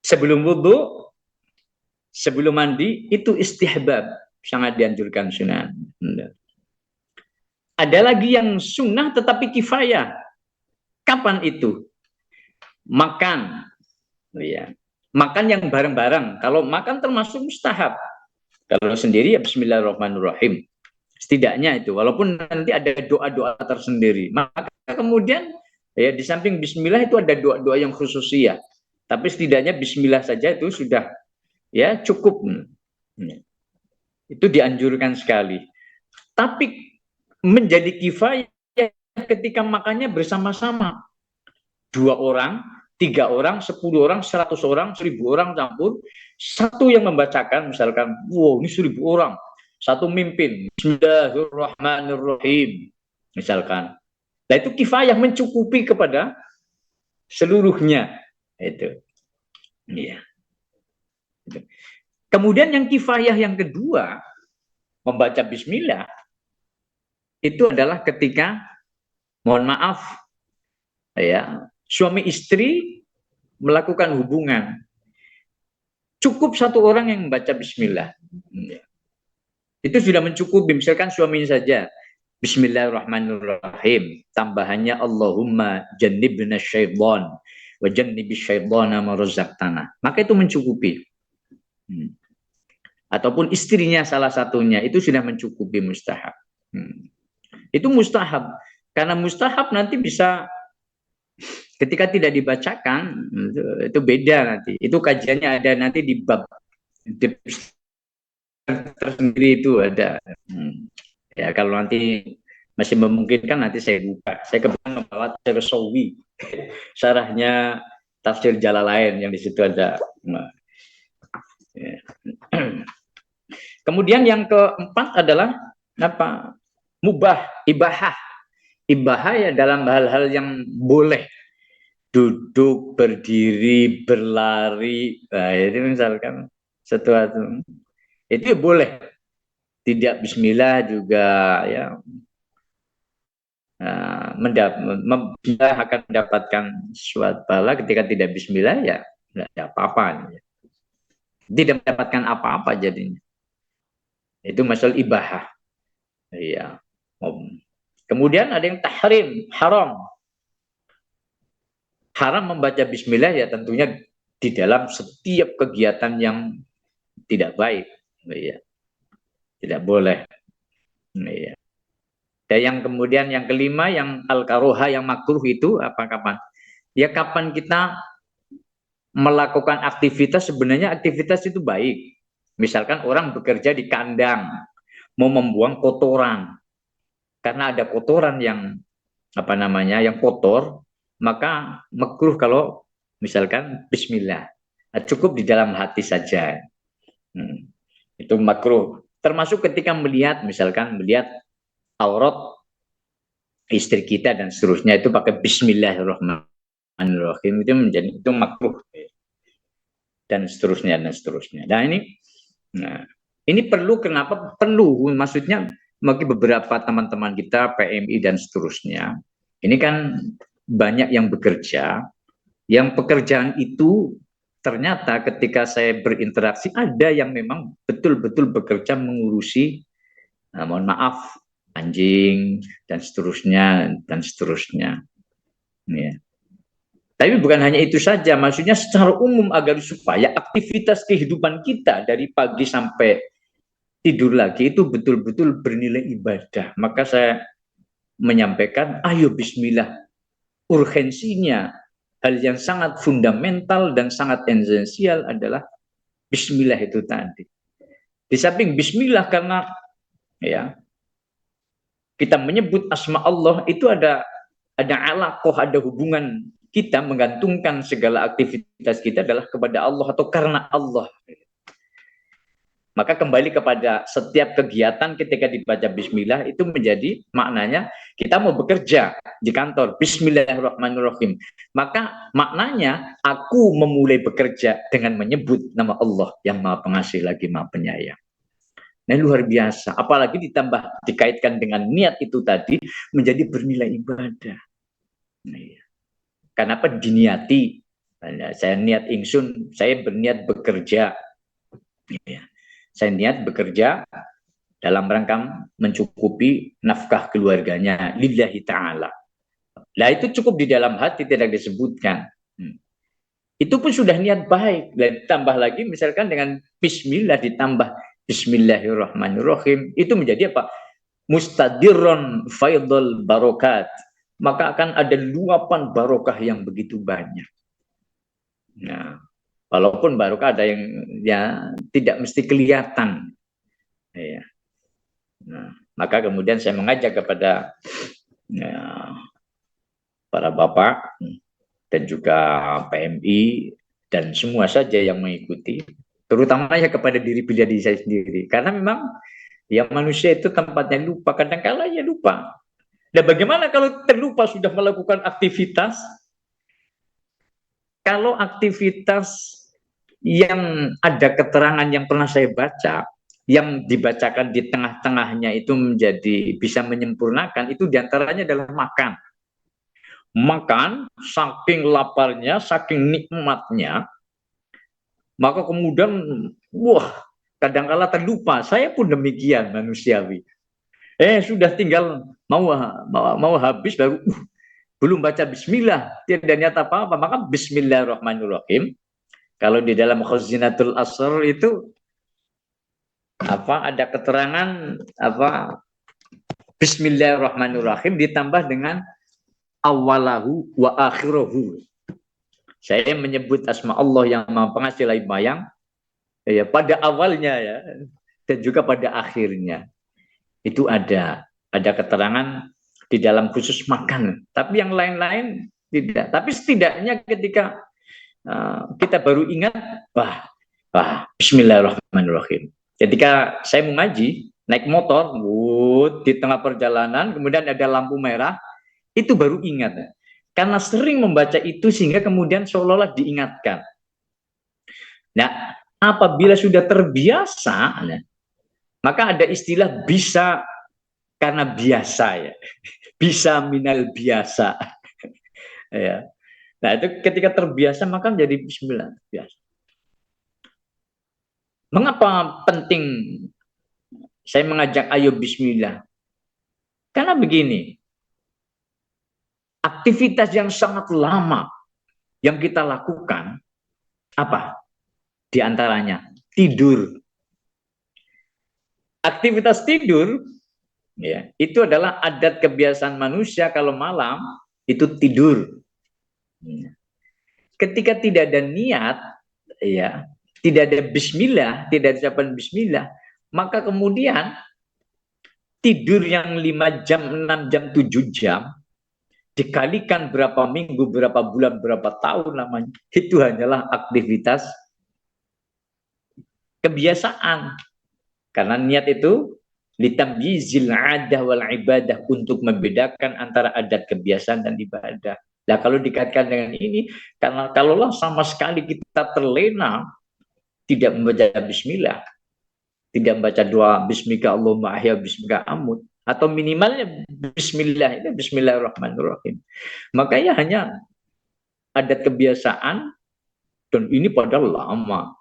sebelum wudhu, sebelum mandi itu istihbab, sangat dianjurkan sunnah. Ada lagi yang sunnah tetapi kifayah. Kapan itu? Makan, ya. Makan yang bareng-bareng. Kalau makan termasuk mustahab. Kalau sendiri ya bismillahirrahmanirrahim. Setidaknya itu, walaupun nanti ada doa-doa tersendiri. Maka kemudian ya di samping bismillah itu ada doa-doa yang khususiyah. Tapi setidaknya bismillah saja itu sudah ya cukup. Itu dianjurkan sekali. Tapi menjadi kifayah ketika makannya bersama-sama. 2 orang, 3 orang, 10 orang, 100 orang, 1000 orang campur. Satu yang membacakan, misalkan, wow ini 1000 orang. Satu mimpin, Bismillahirrahmanirrahim. Misalkan. Nah itu kifayah mencukupi kepada seluruhnya. Itu. Iya. Kemudian yang kifayah yang kedua, membaca bismillah, itu adalah ketika, mohon maaf, ya, suami istri melakukan hubungan. Cukup 1 orang yang membaca bismillah. Itu sudah mencukupi, misalkan suaminya saja. Bismillahirrahmanirrahim. Tambahannya Allahumma jannibna syaitan wa jannibis syaitana ma razaqtana. Maka itu mencukupi. Ataupun istrinya salah satunya, itu sudah mencukupi mustahab. Itu mustahab. Karena mustahab nanti bisa ketika tidak dibacakan, itu beda nanti. Itu kajiannya ada nanti di bab tersendiri itu ada. Ya kalau nanti masih memungkinkan nanti saya buka. Saya kebetulan membawa tafsir Sawi, syarahnya tafsir Jalalain yang di situ ada. Ya. Kemudian yang keempat adalah apa? Mubah, ibahah. Ibahah ya dalam hal-hal yang boleh. Duduk, berdiri, berlari. Nah, itu misalkan sesuatu. Itu boleh. Tidak bismillah juga ya. Bismillah akan mendapatkan suatu pahala, ketika tidak bismillah ya tidak ada apa-apa. Tidak mendapatkan apa-apa jadinya. Itu masalah ibahah. Iya. Kemudian ada yang tahrim, haram. Haram membaca bismillah ya tentunya di dalam setiap kegiatan yang tidak baik. Iya. Tidak boleh. Iya. Dan yang kemudian yang kelima yang al-karoha, yang makruh itu apa kapan? Ya kapan kita melakukan aktivitas, sebenarnya aktivitas itu baik. Misalkan orang bekerja di kandang, mau membuang kotoran. Karena ada kotoran yang apa namanya, yang kotor, maka makruh kalau misalkan Bismillah, cukup di dalam hati saja. Itu makruh. Termasuk ketika melihat, misalkan melihat aurat istri kita dan seterusnya, itu pakai Bismillahirrahmanirrahim, itu makruh dan seterusnya dan seterusnya. Nah, ini perlu, kenapa perlu? Maksudnya bagi beberapa teman-teman kita PMI dan seterusnya, ini kan banyak yang bekerja, yang pekerjaan itu ternyata ketika saya berinteraksi ada yang memang betul-betul bekerja mengurusi, mohon maaf, anjing dan seterusnya dan seterusnya. Ya. Tapi bukan hanya itu saja, maksudnya secara umum agar supaya aktivitas kehidupan kita dari pagi sampai tidur lagi itu betul-betul bernilai ibadah. Maka saya menyampaikan, ayo bismillah. Urgensinya, hal yang sangat fundamental dan sangat esensial adalah bismillah itu tadi. Di samping bismillah, karena ya kita menyebut asma Allah itu ada alaqah, ada hubungan, kita menggantungkan segala aktivitas kita adalah kepada Allah atau karena Allah. Maka kembali kepada setiap kegiatan ketika dibaca bismillah itu menjadi maknanya kita mau bekerja di kantor, bismillahirrahmanirrahim. Maka maknanya aku memulai bekerja dengan menyebut nama Allah yang Maha Pengasih lagi Maha Penyayang. Nah, luar biasa. Apalagi ditambah dikaitkan dengan niat itu tadi menjadi bernilai ibadah. Nah, kenapa diniati? Saya niat ingsun, saya berniat bekerja. Saya niat bekerja dalam rangka mencukupi nafkah keluarganya lillahi ta'ala. Nah, itu cukup di dalam hati, tidak disebutkan. Itu pun sudah niat baik. Dan tambah lagi misalkan dengan bismillah ditambah bismillahirrahmanirrahim, itu menjadi apa? Mustadirron faidul barokat. Maka akan ada luapan barokah yang begitu banyak. Nah, walaupun barokah ada yang ya tidak mesti kelihatan. Ya. Nah, maka kemudian saya mengajak kepada ya, para bapak dan juga PMI dan semua saja yang mengikuti, terutama ya kepada diri pribadi saya sendiri. Karena memang ya manusia itu tempatnya lupa, kadang-kala ya lupa. Dan bagaimana kalau terlupa sudah melakukan aktivitas? Kalau aktivitas yang ada keterangan yang pernah saya baca, yang dibacakan di tengah-tengahnya itu menjadi bisa menyempurnakan, itu diantaranya adalah makan. Makan, saking laparnya, saking nikmatnya, maka kemudian, wah, kadang-kala terlupa. Saya pun demikian manusiawi. Sudah tinggal mau habis baru belum baca bismillah, tidak niat apa-apa, maka bismillahirrahmanirrahim. Kalau di dalam Khazinatul Asr itu ada keterangan bismillahirrahmanirrahim ditambah dengan awalahu wa akhirahu. Saya menyebut asma Allah yang Maha Pengasih lagi Penyayang ya pada awalnya ya dan juga pada akhirnya. Itu ada keterangan di dalam khusus makan, tapi yang lain-lain tidak. Tapi setidaknya ketika kita baru ingat, bismillahirrahmanirrahim. Ketika saya mengaji, naik motor, di tengah perjalanan, kemudian ada lampu merah, itu baru ingat. Karena sering membaca itu sehingga kemudian seolah-olah diingatkan. Nah, apabila sudah terbiasa, maka ada istilah bisa karena biasa ya. Bisa minal biasa. Ya. Nah, itu ketika terbiasa maka menjadi bismillah biasa. Mengapa penting saya mengajak ayo bismillah? Karena begini, aktivitas yang sangat lama yang kita lakukan, apa? Di antaranya, tidur. Aktivitas tidur, ya, itu adalah adat kebiasaan manusia kalau malam, itu tidur. Ketika tidak ada niat, ya, tidak ada bismillah, tidak ada ucapan bismillah, maka kemudian tidur yang 5 jam, 6 jam, 7 jam, dikalikan berapa minggu, berapa bulan, berapa tahun namanya, itu hanyalah aktivitas kebiasaan. Karena niat itu litamyizil adah wal ibadah, untuk membedakan antara adat kebiasaan dan ibadah. Nah, kalau dikaitkan dengan ini, karena kalaulah sama sekali kita terlena tidak membaca bismillah, tidak membaca doa bismika Allahumma ahya bismika amut, atau minimalnya bismillah, itu bismillahirrahmanirrahim, makanya hanya adat kebiasaan, dan ini padahal lama.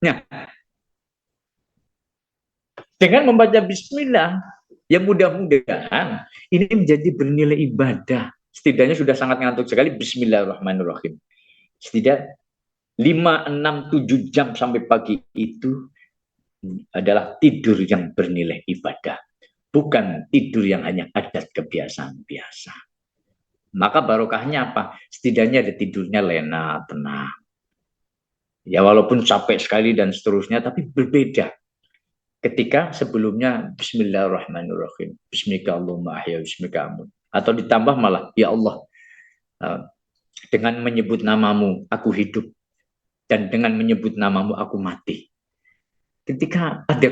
Nah, dengan membaca bismillah, ya mudah-mudahan ini menjadi bernilai ibadah. Setidaknya sudah sangat ngantuk sekali, bismillahirrahmanirrahim. Setidaknya 5, 6, 7 jam sampai pagi itu adalah tidur yang bernilai ibadah, bukan tidur yang hanya adat kebiasaan biasa. Maka barokahnya apa? Setidaknya ada tidurnya lena, tenang. Ya walaupun capek sekali dan seterusnya, tapi berbeda. Ketika sebelumnya bismillahirrahmanirrahim, bismika Allahumma ahya bismika amut, atau ditambah malah ya Allah, dengan menyebut namamu aku hidup, dan dengan menyebut namamu aku mati. Ketika ada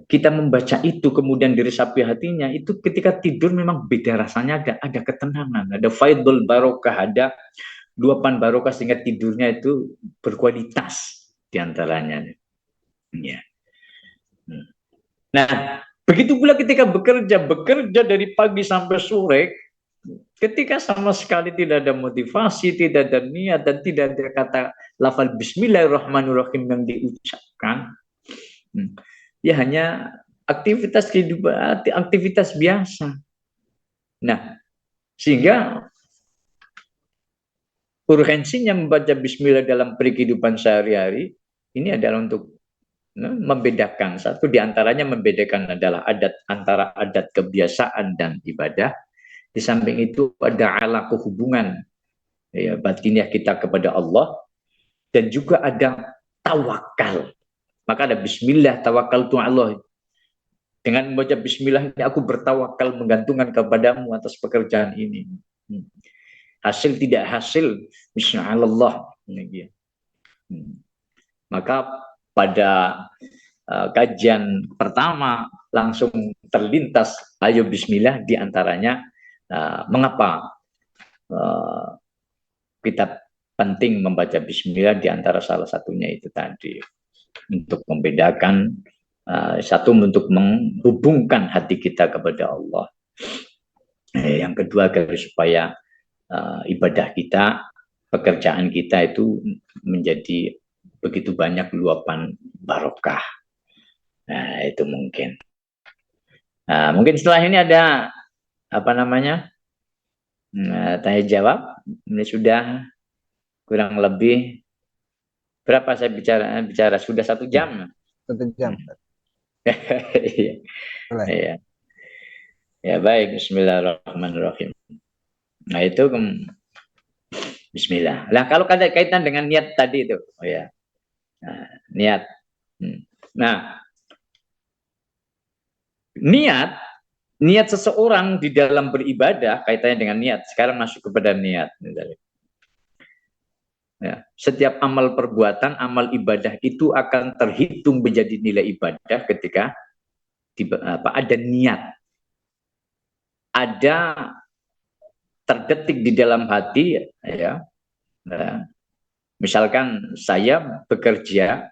kita membaca itu kemudian diresapi hatinya, itu ketika tidur memang beda rasanya, ada ketenangan, ada faidul barokah, ada luapan barokah, sehingga tidurnya itu berkualitas diantaranya. Ya. Nah, begitu pula ketika bekerja dari pagi sampai sore, ketika sama sekali tidak ada motivasi, tidak ada niat, dan tidak ada kata lafal bismillahirrahmanirrahim yang diucapkan, ya hanya aktivitas kehidupan, aktivitas biasa. Nah, sehingga urgensinya membaca bismillah dalam kehidupan sehari-hari ini adalah untuk membedakan. Satu diantaranya membedakan adalah antara adat kebiasaan dan ibadah. Di samping itu ada alaqah hubungan ya, batiniah kita kepada Allah, dan juga ada tawakal. Maka ada bismillah tawakkaltu Allah. Dengan membaca bismillah ini aku bertawakal, menggantungkan kepadamu atas pekerjaan ini. Hasil tidak hasil, bismillah. Maka pada kajian pertama langsung terlintas ayo bismillah, diantaranya mengapa kita penting membaca bismillah, diantara salah satunya itu tadi, untuk membedakan, satu untuk menghubungkan hati kita kepada Allah, yang kedua agar supaya ibadah kita, pekerjaan kita itu menjadi begitu banyak luapan barokah. Nah, itu mungkin. Nah, mungkin setelah ini ada tanya jawab. Ini sudah kurang lebih berapa saya bicara sudah 1 jam. 1 jam. Ya. Ya baik, bismillahirrahmanirrahim. Nah itu bismillah. Nah kalau kaitan dengan niat tadi itu, oh ya. Nah, niat. Nah, niat seseorang di dalam beribadah kaitannya dengan niat. Sekarang masuk kepada niat. Ya, setiap amal perbuatan, amal ibadah itu akan terhitung menjadi nilai ibadah ketika ada niat, ada terdetik di dalam hati, ya. Nah, misalkan saya bekerja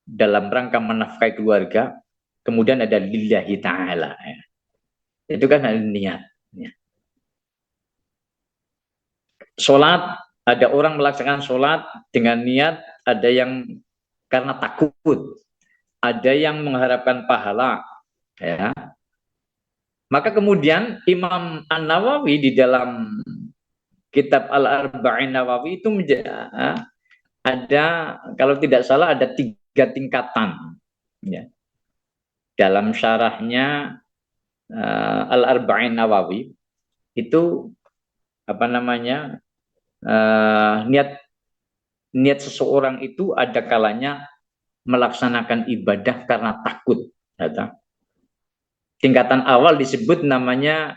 dalam rangka menafkahi keluarga, kemudian ada lillahi ta'ala, ya. Itu kan ada niat. Ya. Sholat, ada orang melaksanakan sholat dengan niat, ada yang karena takut, ada yang mengharapkan pahala, ya. Maka kemudian Imam An-Nawawi di dalam kitab Al-Arba'in Nawawi itu ada, kalau tidak salah ada 3 tingkatan. Ya. Dalam syarahnya Al-Arba'in Nawawi itu niat seseorang itu ada kalanya melaksanakan ibadah karena takut. Tingkatan awal disebut namanya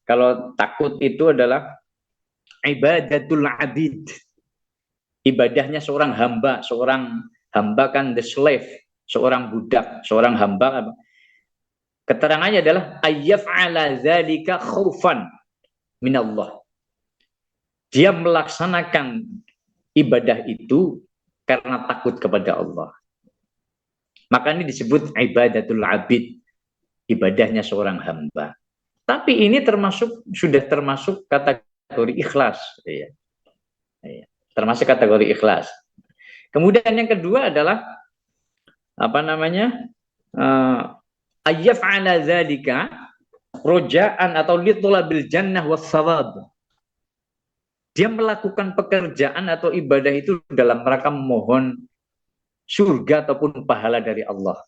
Kalau takut itu adalah ibadatul abid. Ibadahnya seorang hamba kan the slave, seorang budak, seorang hamba. Keterangannya adalah ayyaf'ala dzalika khaufan minallah. Dia melaksanakan ibadah itu karena takut kepada Allah. Maka ini disebut ibadatul abid, ibadahnya seorang hamba. Tapi ini sudah termasuk kategori ikhlas, ya. Termasuk kategori ikhlas. Kemudian yang kedua adalah apa namanya? Ayyaf'ala dzalika rojaan atau litulabil jannah wassawab. Dia melakukan pekerjaan atau ibadah itu dalam rangka memohon surga ataupun pahala dari Allah.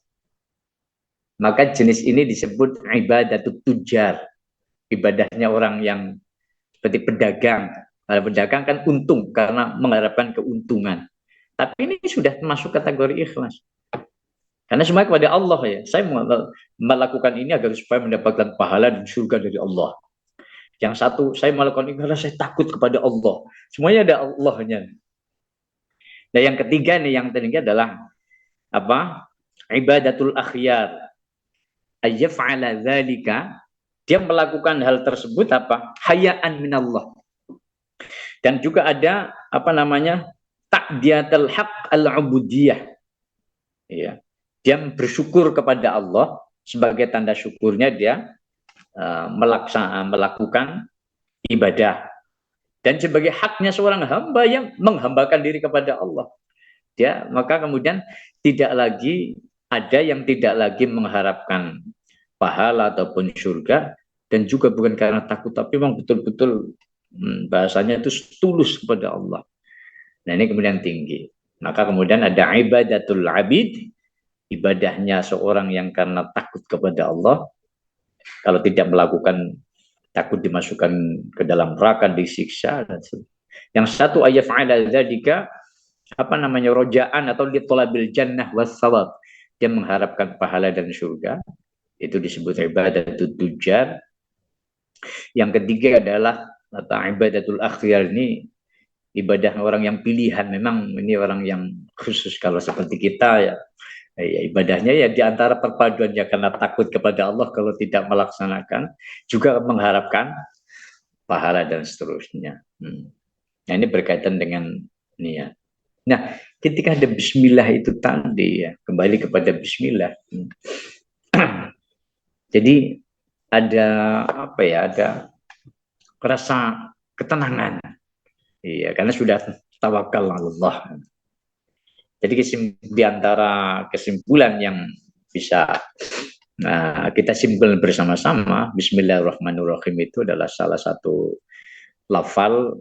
Maka jenis ini disebut ibadatut tujar. Ibadahnya orang yang seperti pedagang. Kalau pedagang kan untung karena mengharapkan keuntungan. Tapi ini sudah masuk kategori ikhlas. Karena semua kepada Allah ya. Saya melakukan ini agar supaya mendapatkan pahala dan surga dari Allah. Yang satu, saya melakukan ini karena saya takut kepada Allah. Semuanya ada Allahnya. Nah yang ketiga nih, yang ketiga adalah apa? Ibadatul akhyar. Ayyaf'ala dzalika, dia melakukan hal tersebut apa? Hayaan minallah. Dan juga ada apa namanya? Ta'diyatul haq al-ubudiyah. Ya. Dia bersyukur kepada Allah, sebagai tanda syukurnya dia melakukan ibadah. Dan sebagai haknya seorang hamba yang menghambakan diri kepada Allah. Ya, maka kemudian tidak lagi ada yang tidak lagi mengharapkan pahala ataupun surga, dan juga bukan karena takut, tapi memang betul-betul bahasanya itu tulus kepada Allah. Nah ini kemudian tinggi. Maka kemudian ada ibadatul abid, ibadahnya seorang yang karena takut kepada Allah. Kalau tidak melakukan, takut dimasukkan ke dalam neraka, disiksa. Yang satu ayyaf'ala dzalika apa namanya, rojaan atau litolabil jannah wassawab. Dia mengharapkan pahala dan surga. Itu disebut ibadatul tujar. Yang ketiga adalah ibadatul akhyar, ini ibadah orang yang pilihan. Memang ini orang yang khusus. Kalau seperti kita ya, ibadahnya ya diantara perpaduannya karena takut kepada Allah, kalau tidak melaksanakan juga mengharapkan pahala dan seterusnya. Nah ini berkaitan dengan niat. Nah ketika ada bismillah itu tadi ya, kembali kepada bismillah. Jadi ada apa ya, ada rasa ketenangan. Iya, karena sudah tawakal Allah. Jadi di antara kesimpulan yang bisa kita simpulkan bersama-sama, Bismillahirrahmanirrahim itu adalah salah satu lafal,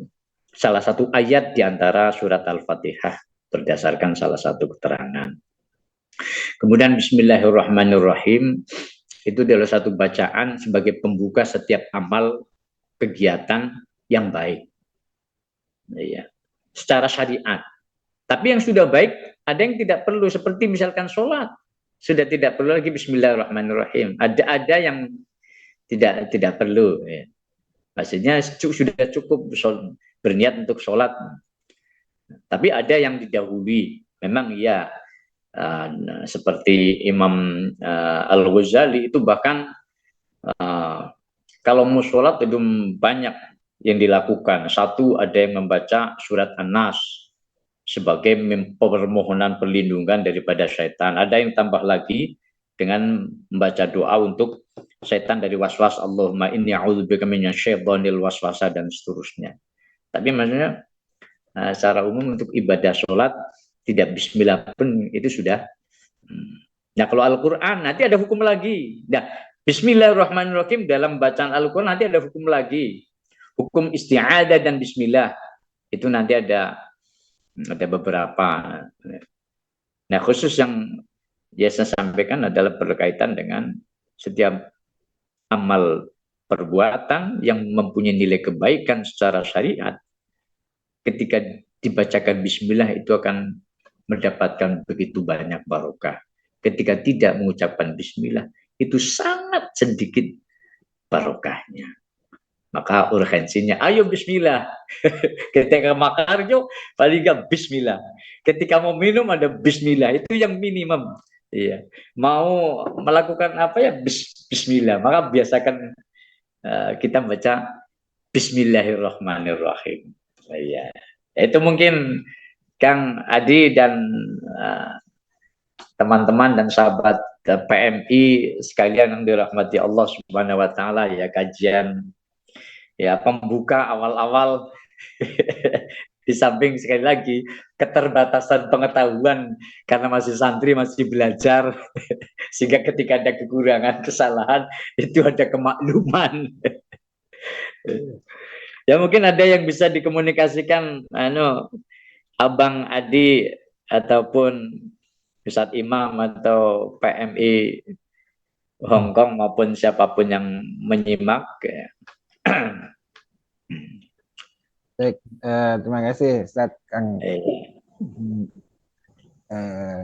salah satu ayat di antara surat Al-Fatihah berdasarkan salah satu keterangan. Kemudian Bismillahirrahmanirrahim itu adalah satu bacaan sebagai pembuka setiap amal kegiatan yang baik. Ya, secara syariat. Tapi yang sudah baik, ada yang tidak perlu, seperti misalkan sholat. Sudah tidak perlu lagi Bismillahirrahmanirrahim. Ada yang tidak perlu. Ya. Maksudnya sudah cukup berniat untuk sholat. Tapi ada yang didahului. Memang ya, seperti Imam Al-Ghazali itu bahkan kalau mau sholat itu banyak yang dilakukan. Satu, ada yang membaca surat An-Nas sebagai permohonan perlindungan daripada syaitan. Ada yang tambah lagi dengan membaca doa untuk syaitan dari waswas, Allahumma inni a'udzubika minasyaitonil waswasa, dan seterusnya. Tapi maksudnya secara umum untuk ibadah sholat tidak bismillah pun itu sudah. Nah kalau Al-Quran nanti ada hukum lagi. Nah Bismillahirrahmanirrahim dalam bacaan Al-Quran nanti ada hukum lagi. Hukum isti'adah dan bismillah itu nanti ada beberapa. Nah khusus yang saya sampaikan adalah berkaitan dengan setiap amal perbuatan yang mempunyai nilai kebaikan secara syariat. Ketika dibacakan bismillah itu akan mendapatkan begitu banyak barokah. Ketika tidak mengucapkan bismillah itu sangat sedikit barokahnya. Maka urgensinya, ayo bismillah. Ketika makan kardio, paling nggak bismillah. Ketika mau minum ada bismillah, itu yang minimum. Iya. Mau melakukan apa ya bismillah. Maka biasakan kita baca Bismillahirrahmanirrahim. Iya. Itu mungkin Kang Adi dan teman-teman dan sahabat PMI sekalian yang dirahmati Allah Subhanahu wa taala, ya, kajian ya pembuka awal-awal. Di samping sekali lagi keterbatasan pengetahuan karena masih santri, masih belajar, sehingga ketika ada kekurangan, kesalahan, itu ada kemakluman. Ya mungkin ada yang bisa dikomunikasikan, Abang Adi ataupun Ustadz Imam atau PMI Hongkong maupun siapapun yang menyimak. Baik, terima kasih Ustaz Kang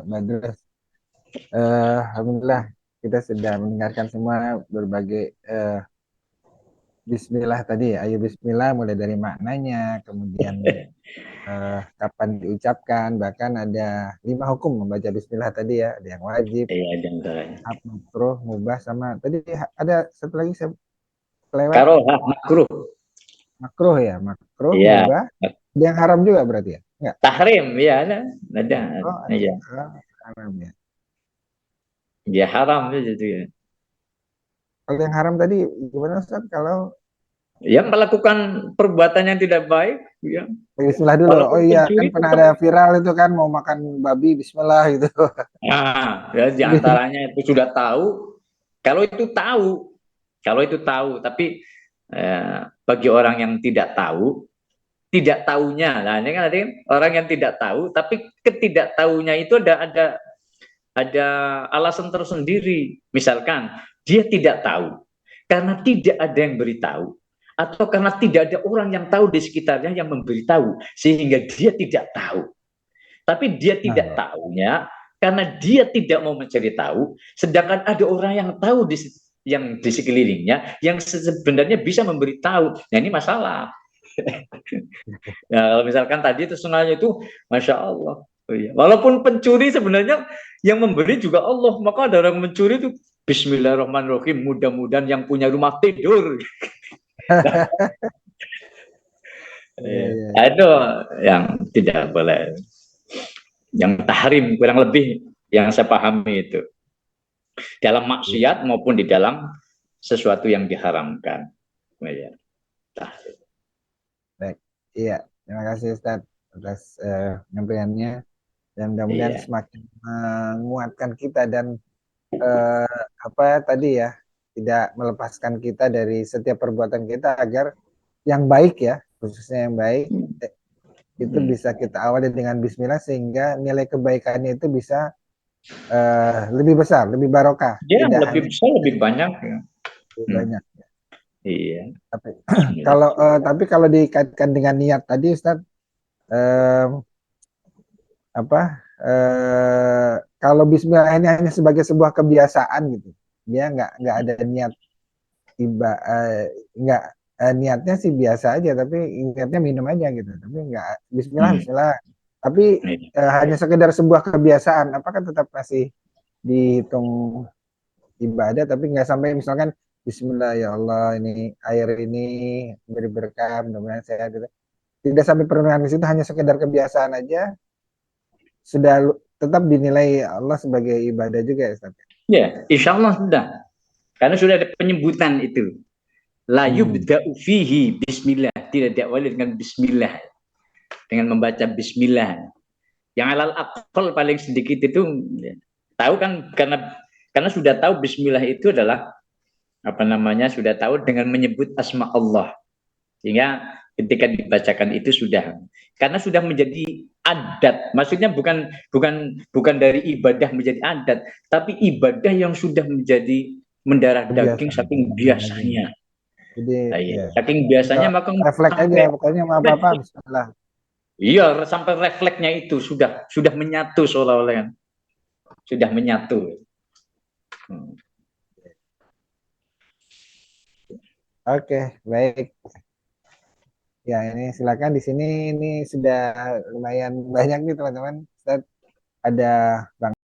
Badrus. Alhamdulillah kita sudah mendengarkan semua berbagai Bismillah tadi ya. Ayo Bismillah mulai dari maknanya, kemudian kapan diucapkan, bahkan ada 5 hukum membaca Bismillah tadi ya. Ada yang wajib, makruh, mubah, sama tadi ada satu lagi saya kelewat. Karohah, makruh. Makruh ya, makruh, mubah. Ada yang haram juga berarti ya? Enggak. Tahrim ya ada. Oh, ya. Haram ya. Ya haram gitu ya. Kalau yang haram tadi gimana Ustaz? Kalau yang melakukan perbuatan yang tidak baik, ya. Bismillah dulu. Oh iya, kan pernah ada viral itu kan mau makan babi Bismillah gitu. Nah, ya diantaranya itu sudah tahu. Kalau itu tahu, tapi bagi orang yang tidak tahu, tidak tahunya, nah ini kan ada orang yang tidak tahu, tapi ketidaktahunya itu ada alasan tersendiri. Misalkan dia tidak tahu karena tidak ada yang beritahu, atau karena tidak ada orang yang tahu di sekitarnya yang memberitahu, sehingga dia tidak tahu. Tapi dia tidak tahunya karena dia tidak mau mencari tahu, sedangkan ada orang yang tahu yang di sekelilingnya yang sebenarnya bisa memberitahu. Nah ini masalah. Nah, kalau misalkan tadi itu sunahnya itu, masya Allah. Oh, iya. Walaupun pencuri sebenarnya yang memberi juga Allah, maka ada orang mencuri itu Bismillahirrahmanirrahim, mudah-mudahan yang punya rumah tidur. Itu yang tidak boleh, yang tahrim kurang lebih yang saya pahami itu dalam maksiat maupun di dalam sesuatu yang diharamkan. Ya. Baik, iya, terima kasih Ustaz atas penyampaiannya, dan mudah-mudahan semakin menguatkan kita dan apa tadi ya, tidak melepaskan kita dari setiap perbuatan kita agar yang baik ya, khususnya yang baik itu bisa kita awali dengan Bismillah sehingga nilai kebaikannya itu bisa lebih besar, lebih barokah. Ya, lebih besar, lebih banyak. Ya. Lebih banyak. Iya. Tapi kalau dikaitkan dengan niat tadi, Ustaz, kalau Bismillah ini hanya sebagai sebuah kebiasaan gitu, dia nggak ada niat nggak niatnya sih biasa aja, tapi niatnya minum aja gitu, tapi nggak Bismillah Bismillah, tapi hanya sekedar sebuah kebiasaan, apakah tetap masih dihitung ibadah, tapi nggak sampai misalkan Bismillah ya Allah ini air ini beri berkah mudah-mudahan sehat gitu. Tidak sampai perenungan di situ, hanya sekedar kebiasaan aja sudah tetap dinilai Allah sebagai ibadah juga ya Ustaz? Ya, insya Allah sudah. Karena sudah ada penyebutan itu. La yubda'u fihi bismillah, tidak diawali dengan bismillah, dengan membaca bismillah. Yang alal aqal paling sedikit itu tahu kan, karena sudah tahu bismillah itu adalah sudah tahu dengan menyebut asma Allah, sehingga ketika dibacakan itu sudah, karena sudah menjadi adat, maksudnya bukan dari ibadah menjadi adat, tapi ibadah yang sudah menjadi mendarah daging saking biasanya. Jadi saking biasanya maka refleks aja pokoknya mau apa Bismillah. Iya, sampai refleksnya itu sudah menyatu seolah-olah, sudah menyatu. Oke, baik. Ya, ini silakan di sini ini sudah lumayan banyak nih teman-teman. Ustaz, ada Bang